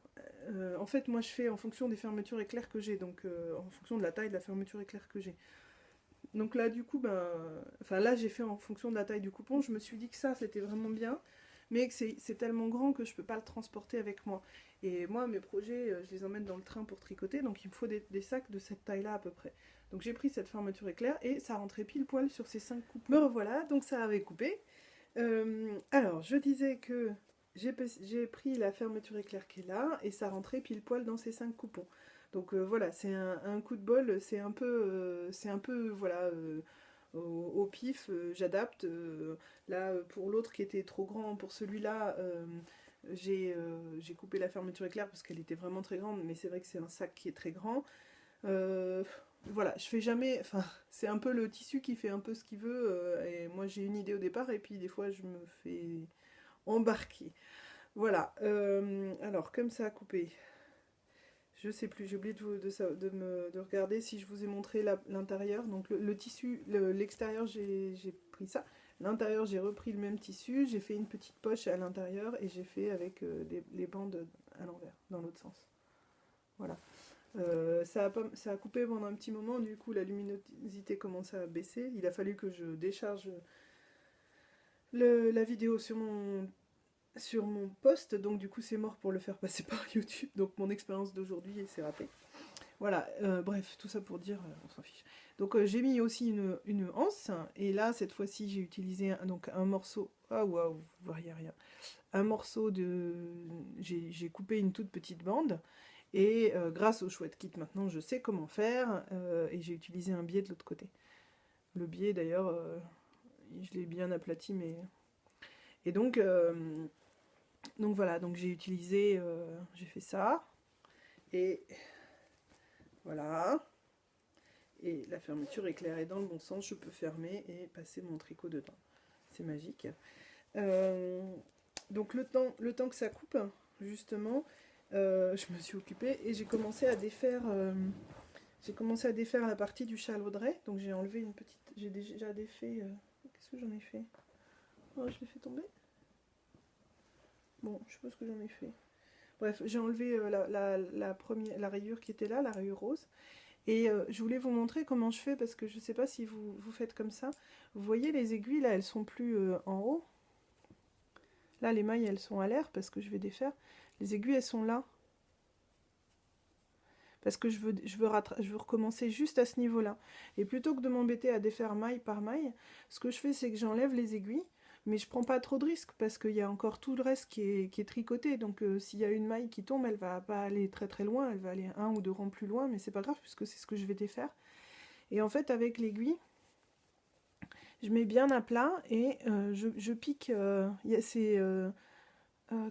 en fait, moi je fais en fonction des fermetures éclairs que j'ai, donc en fonction de la taille de la fermeture éclair que j'ai. Donc là, du coup, enfin là, j'ai fait en fonction de la taille du coupon, je me suis dit que ça, c'était vraiment bien, mais que c'est tellement grand que je peux pas le transporter avec moi. Et moi, mes projets, je les emmène dans le train pour tricoter, donc il me faut des sacs de cette taille-là à peu près. Donc j'ai pris cette fermeture éclair et ça rentrait pile poil sur ces 5 coupons. Me revoilà, donc ça avait coupé. Alors, je disais que j'ai pris la fermeture éclair qui est là, et ça rentrait pile poil dans ces 5 coupons. Donc voilà, c'est un coup de bol, c'est un peu voilà, au pif, j'adapte. Là, pour l'autre qui était trop grand, pour celui-là, j'ai coupé la fermeture éclair parce qu'elle était vraiment très grande, mais c'est vrai que c'est un sac qui est très grand. Voilà, je fais jamais, enfin, c'est un peu le tissu qui fait un peu ce qu'il veut, et moi j'ai une idée au départ, et puis des fois je me fais embarquer. Voilà, alors comme ça a coupé, je sais plus, j'ai oublié de regarder si je vous ai montré l'intérieur. Donc le tissu, l'extérieur j'ai pris ça, l'intérieur j'ai repris le même tissu, j'ai fait une petite poche à l'intérieur, et j'ai fait avec les bandes à l'envers, dans l'autre sens. Voilà. Ça a coupé pendant un petit moment, du coup la luminosité commençait à baisser. Il a fallu que je décharge la vidéo sur mon poste, donc du coup c'est mort pour le faire passer par YouTube. Donc mon expérience d'aujourd'hui s'est ratée. Voilà, bref, tout ça pour dire, on s'en fiche. Donc j'ai mis aussi une anse, et là cette fois-ci j'ai utilisé un morceau. Ah waouh, vous voyez rien. Un morceau j'ai coupé une toute petite bande. Et grâce au chouette kit, maintenant je sais comment faire, et j'ai utilisé un biais de l'autre côté. Le biais d'ailleurs, je l'ai bien aplati, mais... Et donc voilà, donc j'ai fait ça, et voilà. Et la fermeture éclair est dans le bon sens, je peux fermer et passer mon tricot dedans. C'est magique. Donc le temps que ça coupe, justement, je me suis occupée et j'ai commencé à défaire la partie du châle Audrey. Donc j'ai enlevé une petite... J'ai déjà défait... Qu'est-ce que j'en ai fait? Oh, je l'ai fait tomber. Bon, je sais pas ce que j'en ai fait. Bref, j'ai enlevé la rayure qui était là, la rayure rose. Et je voulais vous montrer comment je fais, parce que je ne sais pas si vous faites comme ça. Vous voyez les aiguilles, là, elles sont plus en haut. Là, les mailles, elles sont à l'air, parce que je vais défaire. Les aiguilles, elles sont là. Parce que je veux recommencer juste à ce niveau-là. Et plutôt que de m'embêter à défaire maille par maille, ce que je fais, c'est que j'enlève les aiguilles. Mais je prends pas trop de risques, parce qu'il y a encore tout le reste qui est tricoté. Donc s'il y a une maille qui tombe, elle va pas aller très très loin. Elle va aller 1 ou 2 rangs plus loin, mais c'est pas grave, puisque c'est ce que je vais défaire. Et en fait, avec l'aiguille, je mets bien à plat et je pique. C'est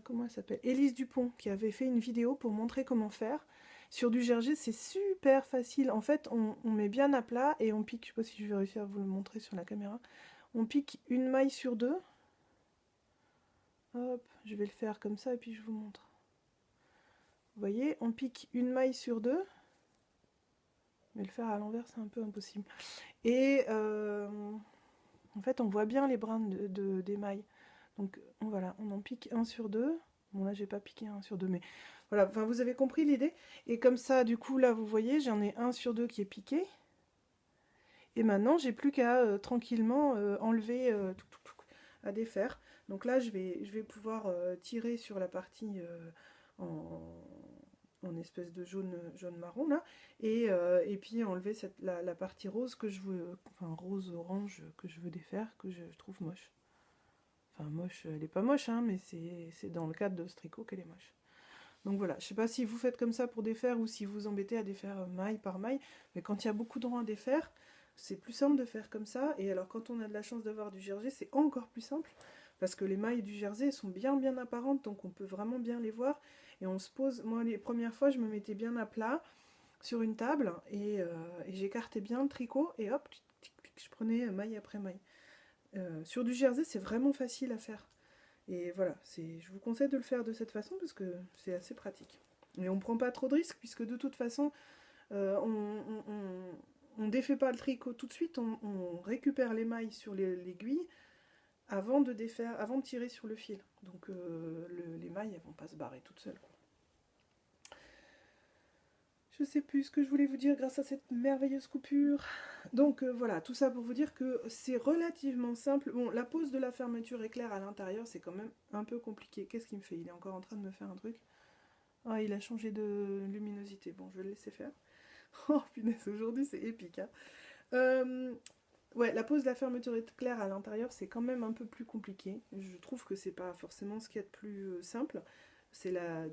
comment elle s'appelle, Élise Dupont, qui avait fait une vidéo pour montrer comment faire. Sur du jersey, c'est super facile. En fait, on met bien à plat et on pique. Je sais pas si je vais réussir à vous le montrer sur la caméra. On pique une maille sur 2. Hop, je vais le faire comme ça et puis je vous montre. Vous voyez, on pique une maille sur 2. Mais le faire à l'envers, c'est un peu impossible. Et en fait, on voit bien les brins des mailles. Donc voilà, on en pique 1 sur 2. Bon, là, j'ai pas piqué 1 sur 2, mais voilà, enfin, vous avez compris l'idée. Et comme ça, du coup, là, vous voyez, j'en ai 1 sur 2 qui est piqué. Et maintenant, j'ai plus qu'à tranquillement enlever à défaire. Donc là, je vais pouvoir tirer sur la partie en espèce de jaune marron là, et puis enlever la partie rose que je veux, enfin rose orange que je veux défaire, que je trouve moche. Enfin moche, elle est pas moche, hein, mais c'est dans le cadre de ce tricot qu'elle est moche. Donc voilà, je sais pas si vous faites comme ça pour défaire ou si vous embêtez à défaire maille par maille, mais quand il y a beaucoup de rangs à défaire, c'est plus simple de faire comme ça. Et alors quand on a de la chance d'avoir du jersey, c'est encore plus simple, parce que les mailles du jersey sont bien apparentes, donc on peut vraiment bien les voir. Et on se pose, moi les premières fois, je me mettais bien à plat sur une table, et j'écartais bien le tricot, et hop, je prenais maille après maille. Sur du jersey, c'est vraiment facile à faire. Et voilà, je vous conseille de le faire de cette façon parce que c'est assez pratique. Et on ne prend pas trop de risques puisque de toute façon, on défait pas le tricot tout de suite, on récupère les mailles sur l'aiguille avant de tirer sur le fil. Donc les mailles, elles vont pas se barrer toutes seules, quoi. Je sais plus ce que je voulais vous dire grâce à cette merveilleuse coupure. Donc voilà, tout ça pour vous dire que c'est relativement simple. Bon, la pose de la fermeture éclair à l'intérieur, c'est quand même un peu compliqué. Qu'est-ce qu'il me fait? Il est encore en train de me faire un truc. Ah, il a changé de luminosité. Bon, je vais le laisser faire. Oh punaise, aujourd'hui c'est épique, hein. Ouais, la pose de la fermeture éclair à l'intérieur, c'est quand même un peu plus compliqué. Je trouve que c'est pas forcément ce qu'il y a de plus simple. C'est la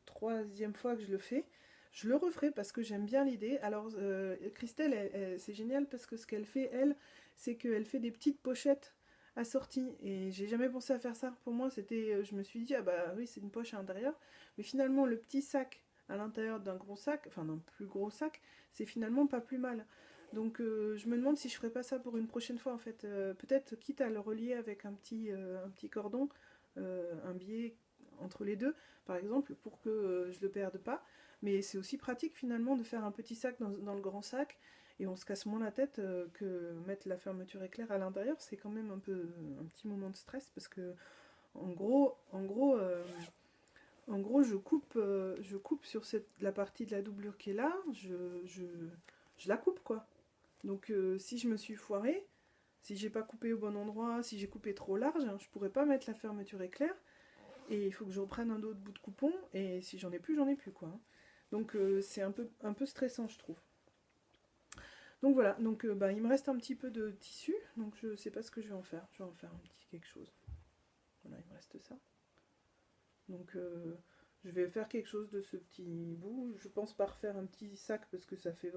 troisième fois que je le fais. Je le referai parce que j'aime bien l'idée. Alors, Christelle, c'est génial parce que ce qu'elle fait, elle, c'est qu'elle fait des petites pochettes assorties. Et j'ai jamais pensé à faire ça. Pour moi, c'était, je me suis dit, ah bah oui, c'est une poche à l'intérieur. Mais finalement, le petit sac à l'intérieur d'un gros sac, enfin d'un plus gros sac, c'est finalement pas plus mal. Donc je me demande si je ferais pas ça pour une prochaine fois en fait. Peut-être quitte à le relier avec un petit cordon, un biais entre les deux, par exemple, pour que je le perde pas. Mais c'est aussi pratique finalement de faire un petit sac dans le grand sac, et on se casse moins la tête que mettre la fermeture éclair à l'intérieur. C'est quand même un petit moment de stress parce que en gros, je coupe sur la partie de la doublure qui est là, je la coupe quoi. Donc si je me suis foirée, si j'ai pas coupé au bon endroit, si j'ai coupé trop large, je pourrais pas mettre la fermeture éclair. Et il faut que je reprenne un autre bout de coupon, et si j'en ai plus, j'en ai plus quoi. Donc c'est un peu stressant, je trouve. Donc voilà, donc il me reste un petit peu de tissu, donc je sais pas ce que je vais en faire. Je vais en faire un petit quelque chose. Voilà, il me reste ça. Donc je vais faire quelque chose de ce petit bout. Je pense pas refaire un petit sac parce que ça ferait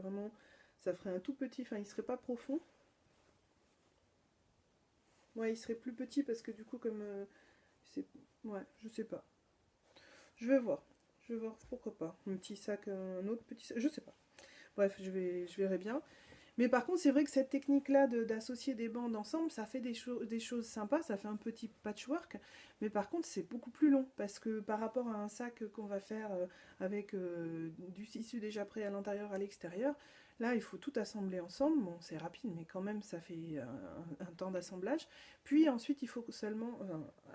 un tout petit, enfin il serait pas profond. Ouais, il serait plus petit parce que du coup comme ouais, je sais pas. Je vais voir pourquoi pas. Un petit sac, un autre petit sac, je sais pas. Bref, je verrai bien. Mais par contre, c'est vrai que cette technique-là d'associer des bandes ensemble, ça fait des choses sympas, ça fait un petit patchwork. Mais par contre, c'est beaucoup plus long, parce que par rapport à un sac qu'on va faire avec du tissu déjà prêt à l'intérieur, à l'extérieur, là, il faut tout assembler ensemble. Bon, c'est rapide, mais quand même, ça fait un temps d'assemblage. Puis ensuite, il faut seulement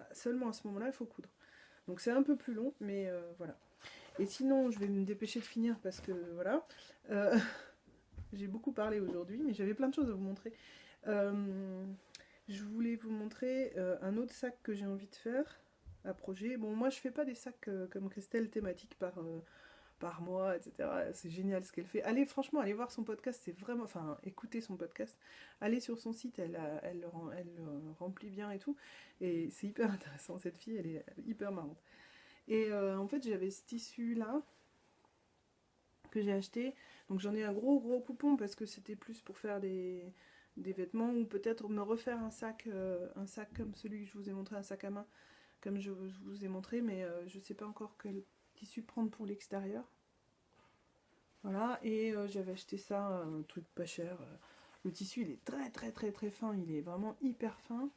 à ce moment-là, il faut coudre. Donc c'est un peu plus long, mais voilà. Et sinon, je vais me dépêcher de finir, parce que voilà. J'ai beaucoup parlé aujourd'hui, mais j'avais plein de choses à vous montrer. Je voulais vous montrer un autre sac que j'ai envie de faire à projet. Bon, moi je fais pas des sacs comme Christelle thématiques par mois, etc. C'est génial ce qu'elle fait. Allez, franchement, allez voir son podcast, c'est vraiment... Enfin, écoutez son podcast. Allez sur son site, elle le remplit bien et tout. Et c'est hyper intéressant, cette fille, elle est hyper marrante. Et en fait, j'avais ce tissu-là que j'ai acheté. Donc j'en ai un gros coupon parce que c'était plus pour faire des vêtements ou peut-être me refaire un sac comme celui que je vous ai montré, un sac à main comme je vous ai montré, mais je sais pas encore quel tissu prendre pour l'extérieur. Voilà, et j'avais acheté ça, un truc pas cher. Le tissu il est très fin, il est vraiment hyper fin.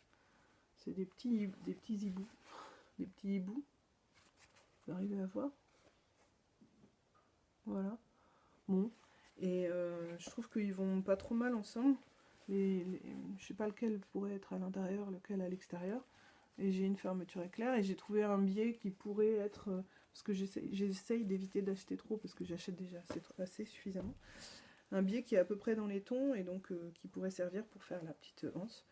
C'est des petits hiboux, des petits hiboux. Vous arrivez à voir? Voilà. Bon, et je trouve qu'ils vont pas trop mal ensemble. Je sais pas lequel pourrait être à l'intérieur, lequel à l'extérieur. Et j'ai une fermeture éclair et j'ai trouvé un biais qui pourrait être... parce que j'essaye d'éviter d'acheter trop parce que j'achète déjà assez suffisamment. Un biais qui est à peu près dans les tons et donc qui pourrait servir pour faire la petite anse.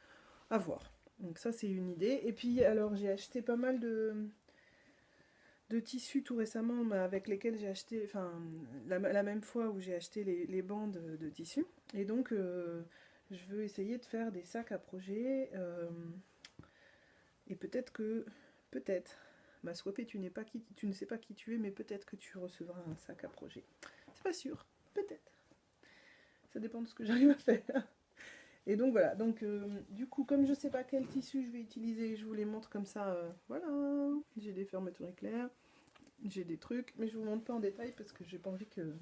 À voir. Donc ça c'est une idée. Et puis alors j'ai acheté pas mal de tissus tout récemment avec lesquels j'ai acheté, enfin la même fois où j'ai acheté les bandes de tissus. Et donc je veux essayer de faire des sacs à projet. Et peut-être, ma Swapé, tu ne sais pas qui tu es, mais peut-être que tu recevras un sac à projet. C'est pas sûr, peut-être. Ça dépend de ce que j'arrive à faire. Et donc voilà, donc du coup, comme je sais pas quel tissu je vais utiliser, je vous les montre comme ça, voilà. J'ai des fermetures éclairs, j'ai des trucs, mais je vous montre pas en détail parce que j'ai pas envie que,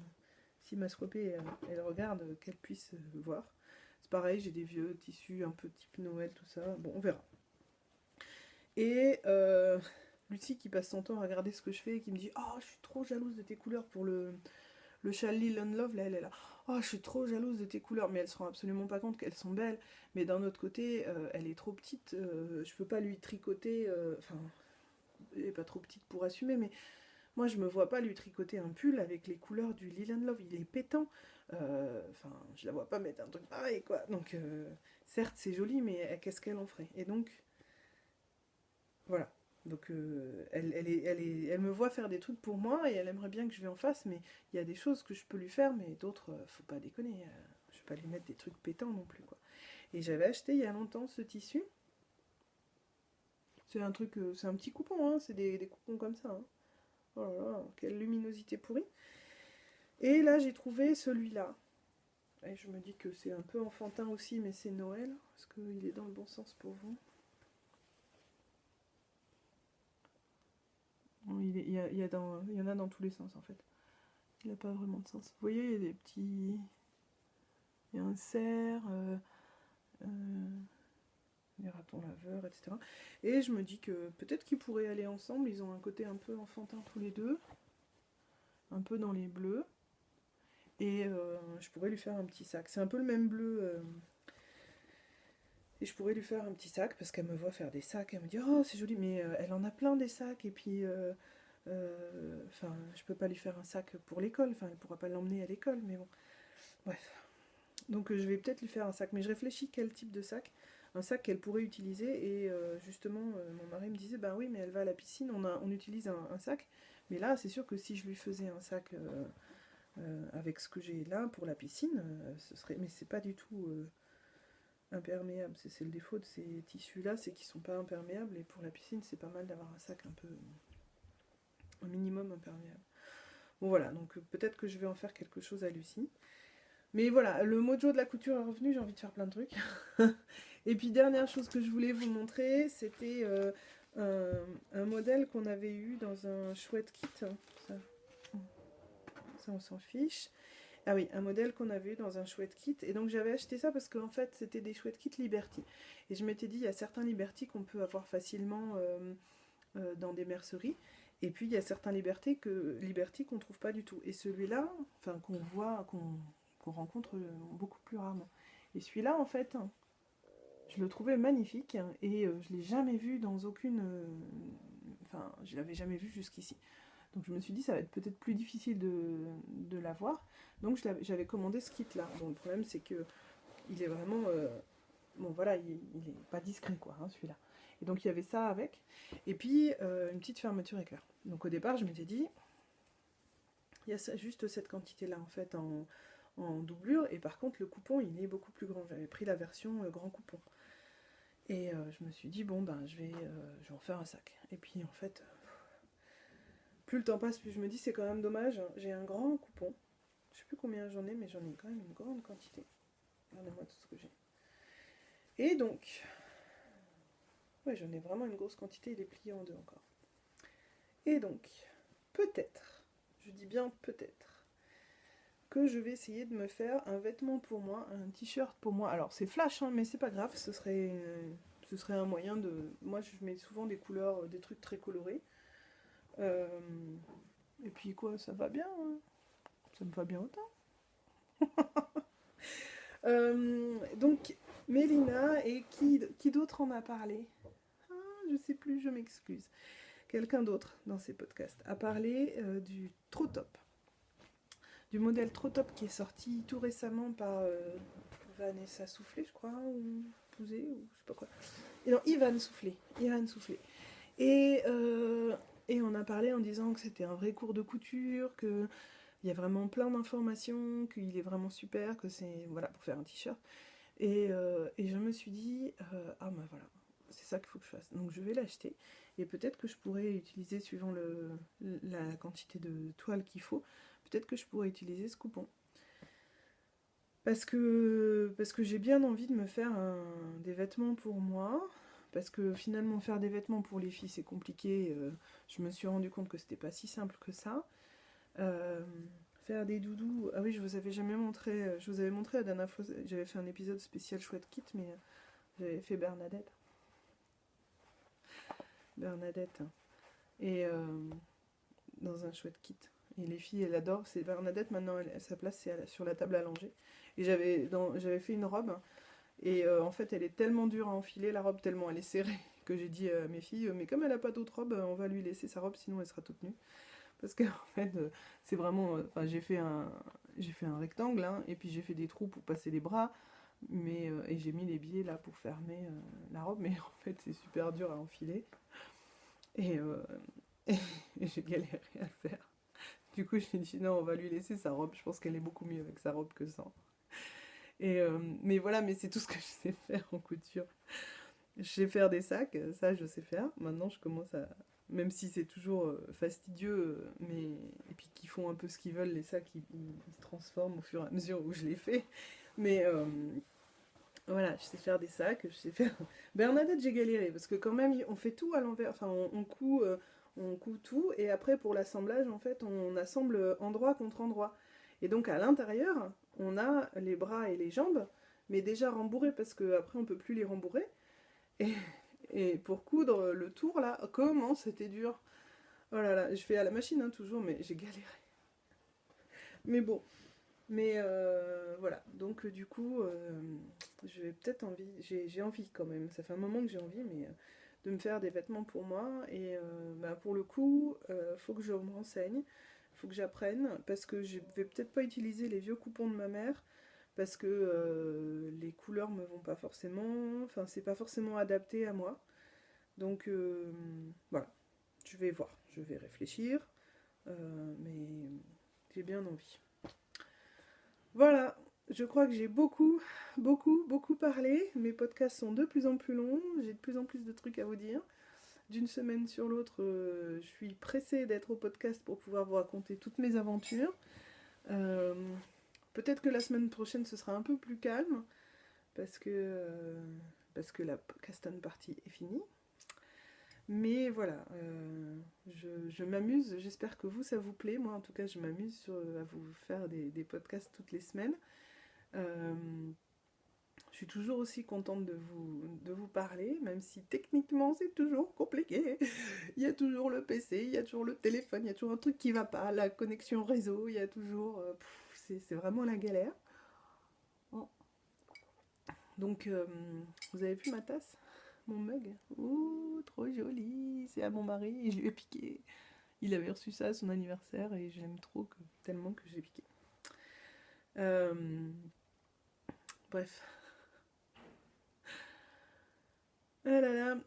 si ma Swapé, elle regarde, qu'elle puisse voir. C'est pareil, j'ai des vieux tissus un peu type Noël, tout ça, bon, on verra. Et Lucie qui passe son temps à regarder ce que je fais et qui me dit « Oh, je suis trop jalouse de tes couleurs pour le châle Lil Love, là, elle est là. Oh, je suis trop jalouse de tes couleurs. » Mais elle se rend absolument pas compte qu'elles sont belles. Mais d'un autre côté, elle est trop petite. Je peux pas lui tricoter... Enfin, elle est pas trop petite pour assumer, mais moi, je me vois pas lui tricoter un pull avec les couleurs du Lil Love. Il est pétant. Enfin, je la vois pas mettre un truc pareil, quoi. Donc, certes, c'est joli, mais qu'est-ce qu'elle en ferait? Et donc... Voilà. Donc elle me voit faire des trucs pour moi et elle aimerait bien que je lui en fasse, mais il y a des choses que je peux lui faire, mais d'autres, faut pas déconner. Je vais pas lui mettre des trucs pétants non plus, quoi. Et j'avais acheté il y a longtemps ce tissu. C'est un truc, c'est un petit coupon, hein, c'est des coupons comme ça. Hein. Oh là là, quelle luminosité pourrie. Et là j'ai trouvé celui-là. Et je me dis que c'est un peu enfantin aussi, mais c'est Noël. Est-ce qu'il est dans le bon sens pour vous? Bon, il y en a dans tous les sens en fait. Il n'a pas vraiment de sens. Vous voyez, il y a des petits... Il y a un cerf, des ratons laveurs, etc. Et je me dis que peut-être qu'ils pourraient aller ensemble. Ils ont un côté un peu enfantin tous les deux. Un peu dans les bleus. Et je pourrais lui faire un petit sac. C'est un peu le même bleu. Et je pourrais lui faire un petit sac parce qu'elle me voit faire des sacs. Elle me dit « Oh, c'est joli !» Mais elle en a plein des sacs. Et puis... Enfin, je peux pas lui faire un sac pour l'école, enfin, elle pourra pas l'emmener à l'école, mais bon, bref. Donc je vais peut-être lui faire un sac, mais je réfléchis quel type de sac, un sac qu'elle pourrait utiliser, et justement, mon mari me disait, bah oui, mais elle va à la piscine, on utilise un sac, mais là, c'est sûr que si je lui faisais un sac avec ce que j'ai là pour la piscine, ce serait, mais c'est pas du tout imperméable, c'est le défaut de ces tissus-là, c'est qu'ils sont pas imperméables, et pour la piscine, c'est pas mal d'avoir un sac un peu... un minimum imperméable. Bon voilà, donc peut-être que je vais en faire quelque chose à Lucie. Mais voilà, le mojo de la couture est revenu, j'ai envie de faire plein de trucs. Et puis dernière chose que je voulais vous montrer, c'était un modèle qu'on avait eu dans un chouette kit. Ça on s'en fiche. Ah oui, un modèle qu'on avait eu dans un chouette kit. Et donc j'avais acheté ça parce qu'en fait c'était des chouettes kits Liberty. Et je m'étais dit, il y a certains Liberty qu'on peut avoir facilement dans des merceries. Et puis il y a certains Liberty qu'on trouve pas du tout. Et celui-là, enfin qu'on voit, qu'on rencontre beaucoup plus rarement. Et celui-là, en fait, je le trouvais magnifique et je l'ai jamais vu dans aucune. Enfin, je l'avais jamais vu jusqu'ici. Donc je me suis dit, ça va être peut-être plus difficile de l'avoir. Donc j'avais commandé ce kit-là. Bon, le problème, c'est que il est vraiment. Bon, voilà, il est pas discret, quoi, hein, celui-là. Et donc il y avait ça avec. Et puis une petite fermeture éclair. Donc au départ, je m'étais dit, il y a juste cette quantité-là, en fait, en doublure. Et par contre, le coupon, il est beaucoup plus grand. J'avais pris la version grand coupon. Et je me suis dit, bon, ben, je vais en faire un sac. Et puis, en fait, plus le temps passe, plus je me dis, c'est quand même dommage. J'ai un grand coupon. Je sais plus combien j'en ai, mais j'en ai quand même une grande quantité. Regardez-moi tout ce que j'ai. Et donc, ouais, j'en ai vraiment une grosse quantité. Il est plié en deux encore. Et donc, peut-être, je dis bien peut-être, que je vais essayer de me faire un vêtement pour moi, un t-shirt pour moi. Alors, c'est flash, hein, mais c'est pas grave. Ce serait un moyen de... Moi, je mets souvent des couleurs, des trucs très colorés. Et puis quoi, ça va bien, hein. Ça me va bien autant. Donc, Mélina, et qui d'autre en a parlé? Je sais plus, je m'excuse. Quelqu'un d'autre dans ces podcasts a parlé du Trop Top. Du modèle Trop Top qui est sorti tout récemment par Vanessa Soufflé, je crois, ou Pouzé, ou je sais pas quoi. Et non, Ivan Soufflé. Et on a parlé en disant que c'était un vrai cours de couture, qu'il y a vraiment plein d'informations, qu'il est vraiment super, que c'est voilà pour faire un t-shirt. Et je me suis dit, ah ben voilà, c'est ça qu'il faut que je fasse. Donc je vais l'acheter. Et peut-être que je pourrais utiliser, suivant la quantité de toile qu'il faut, peut-être que je pourrais utiliser ce coupon. Parce que j'ai bien envie de me faire des vêtements pour moi. Parce que finalement, faire des vêtements pour les filles, c'est compliqué. Je me suis rendu compte que c'était pas si simple que ça. Faire des doudous. Ah oui, je vous avais jamais montré. Je vous avais montré la dernière fois. J'avais fait un épisode spécial chouette kit, mais j'avais fait Bernadette. Et dans un chouette kit. Et les filles, elles adorent. C'est Bernadette, maintenant, sa place, c'est sur la table à langer. Et j'avais fait une robe. Et en fait, elle est tellement dure à enfiler, la robe, tellement elle est serrée, que j'ai dit à mes filles, mais comme elle n'a pas d'autre robe, on va lui laisser sa robe, sinon elle sera toute nue. Parce que en fait, c'est vraiment... Enfin, j'ai fait un rectangle, hein, et puis j'ai fait des trous pour passer les bras, et j'ai mis les biais là pour fermer la robe, mais en fait, c'est super dur à enfiler. Et, et j'ai galéré à le faire. Du coup, j'ai dit non, on va lui laisser sa robe. Je pense qu'elle est beaucoup mieux avec sa robe que sans. Mais voilà, mais c'est tout ce que je sais faire en couture. Je sais faire des sacs, ça je sais faire. Maintenant, je commence à... Même si c'est toujours fastidieux, et puis qu'ils font un peu ce qu'ils veulent, les sacs, ils se transforment au fur et à mesure où je les fais. Mais voilà, je sais faire des sacs, je sais faire... Bernadette, j'ai galéré, parce que quand même, on fait tout à l'envers. Enfin, on coud tout, et après, pour l'assemblage, en fait, on assemble endroit contre endroit. Et donc, à l'intérieur, on a les bras et les jambes, mais déjà rembourrés, parce qu'après, on peut plus les rembourrer. Et, et pour coudre le tour, là, comment c'était dur. Oh là là, je fais à la machine, hein, toujours, mais j'ai galéré. Mais bon, voilà, donc du coup, j'ai peut-être envie, j'ai envie quand même, ça fait un moment que j'ai envie, mais de me faire des vêtements pour moi, et pour le coup, faut que je me renseigne, faut que j'apprenne, parce que je vais peut-être pas utiliser les vieux coupons de ma mère, parce que les couleurs me vont pas forcément, enfin c'est pas forcément adapté à moi, donc voilà, je vais voir, je vais réfléchir, mais j'ai bien envie. Voilà, je crois que j'ai beaucoup, beaucoup, beaucoup parlé. Mes podcasts sont de plus en plus longs, j'ai de plus en plus de trucs à vous dire. D'une semaine sur l'autre, je suis pressée d'être au podcast pour pouvoir vous raconter toutes mes aventures. Euh, Peut-être que la semaine prochaine, ce sera un peu plus calme, parce que la Castan party est finie. Mais voilà, je m'amuse, j'espère que vous, ça vous plaît. Moi, en tout cas, je m'amuse à vous faire des podcasts toutes les semaines. Euh, je suis toujours aussi contente de vous parler, même si techniquement, c'est toujours compliqué. Il y a toujours le PC, il y a toujours le téléphone, il y a toujours un truc qui va pas, la connexion réseau, il y a toujours... c'est vraiment la galère. Donc, vous avez vu ma tasse? Mon mug? Ouh, trop joli! C'est à mon mari et je lui ai piqué. Il avait reçu ça à son anniversaire et je l'aime trop, tellement que j'ai piqué. Euh, bref. Ah là là.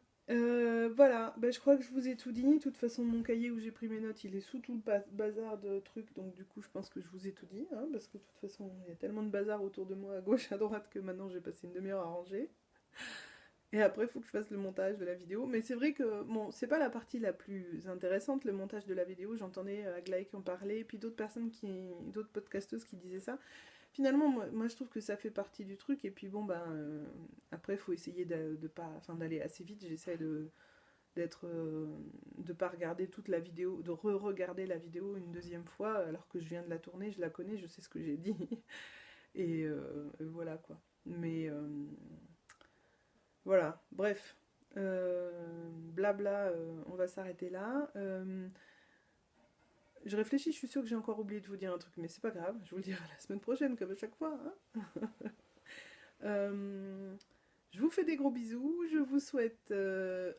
Voilà, ben, je crois que je vous ai tout dit. De toute façon, mon cahier où j'ai pris mes notes, il est sous tout le bazar de trucs. Donc du coup, je pense que je vous ai tout dit. Hein, parce que de toute façon, il y a tellement de bazar autour de moi, à gauche, à droite, que maintenant j'ai passé une demi-heure à ranger. Et après, il faut que je fasse le montage de la vidéo. Mais c'est vrai que, bon, c'est pas la partie la plus intéressante, le montage de la vidéo. J'entendais Aglaé qui en parlait, et puis d'autres podcasteuses qui disaient ça. Finalement, moi, je trouve que ça fait partie du truc. Et puis bon, ben, après, il faut essayer de pas, enfin, d'aller assez vite. J'essaie de pas regarder toute la vidéo, de re-regarder la vidéo une deuxième fois, alors que je viens de la tourner, je la connais, je sais ce que j'ai dit. Et voilà quoi. Mais voilà, bref. Blabla, on va s'arrêter là. Je réfléchis, je suis sûre que j'ai encore oublié de vous dire un truc, mais c'est pas grave, je vous le dirai la semaine prochaine, comme à chaque fois. Hein. Euh, je vous fais des gros bisous, je vous souhaite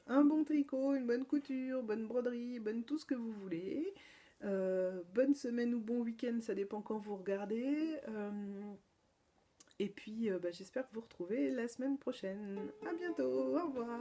un bon tricot, une bonne couture, bonne broderie, bonne tout ce que vous voulez. Bonne semaine ou bon week-end, ça dépend quand vous regardez. Et puis, bah, j'espère vous retrouver la semaine prochaine. À bientôt, au revoir.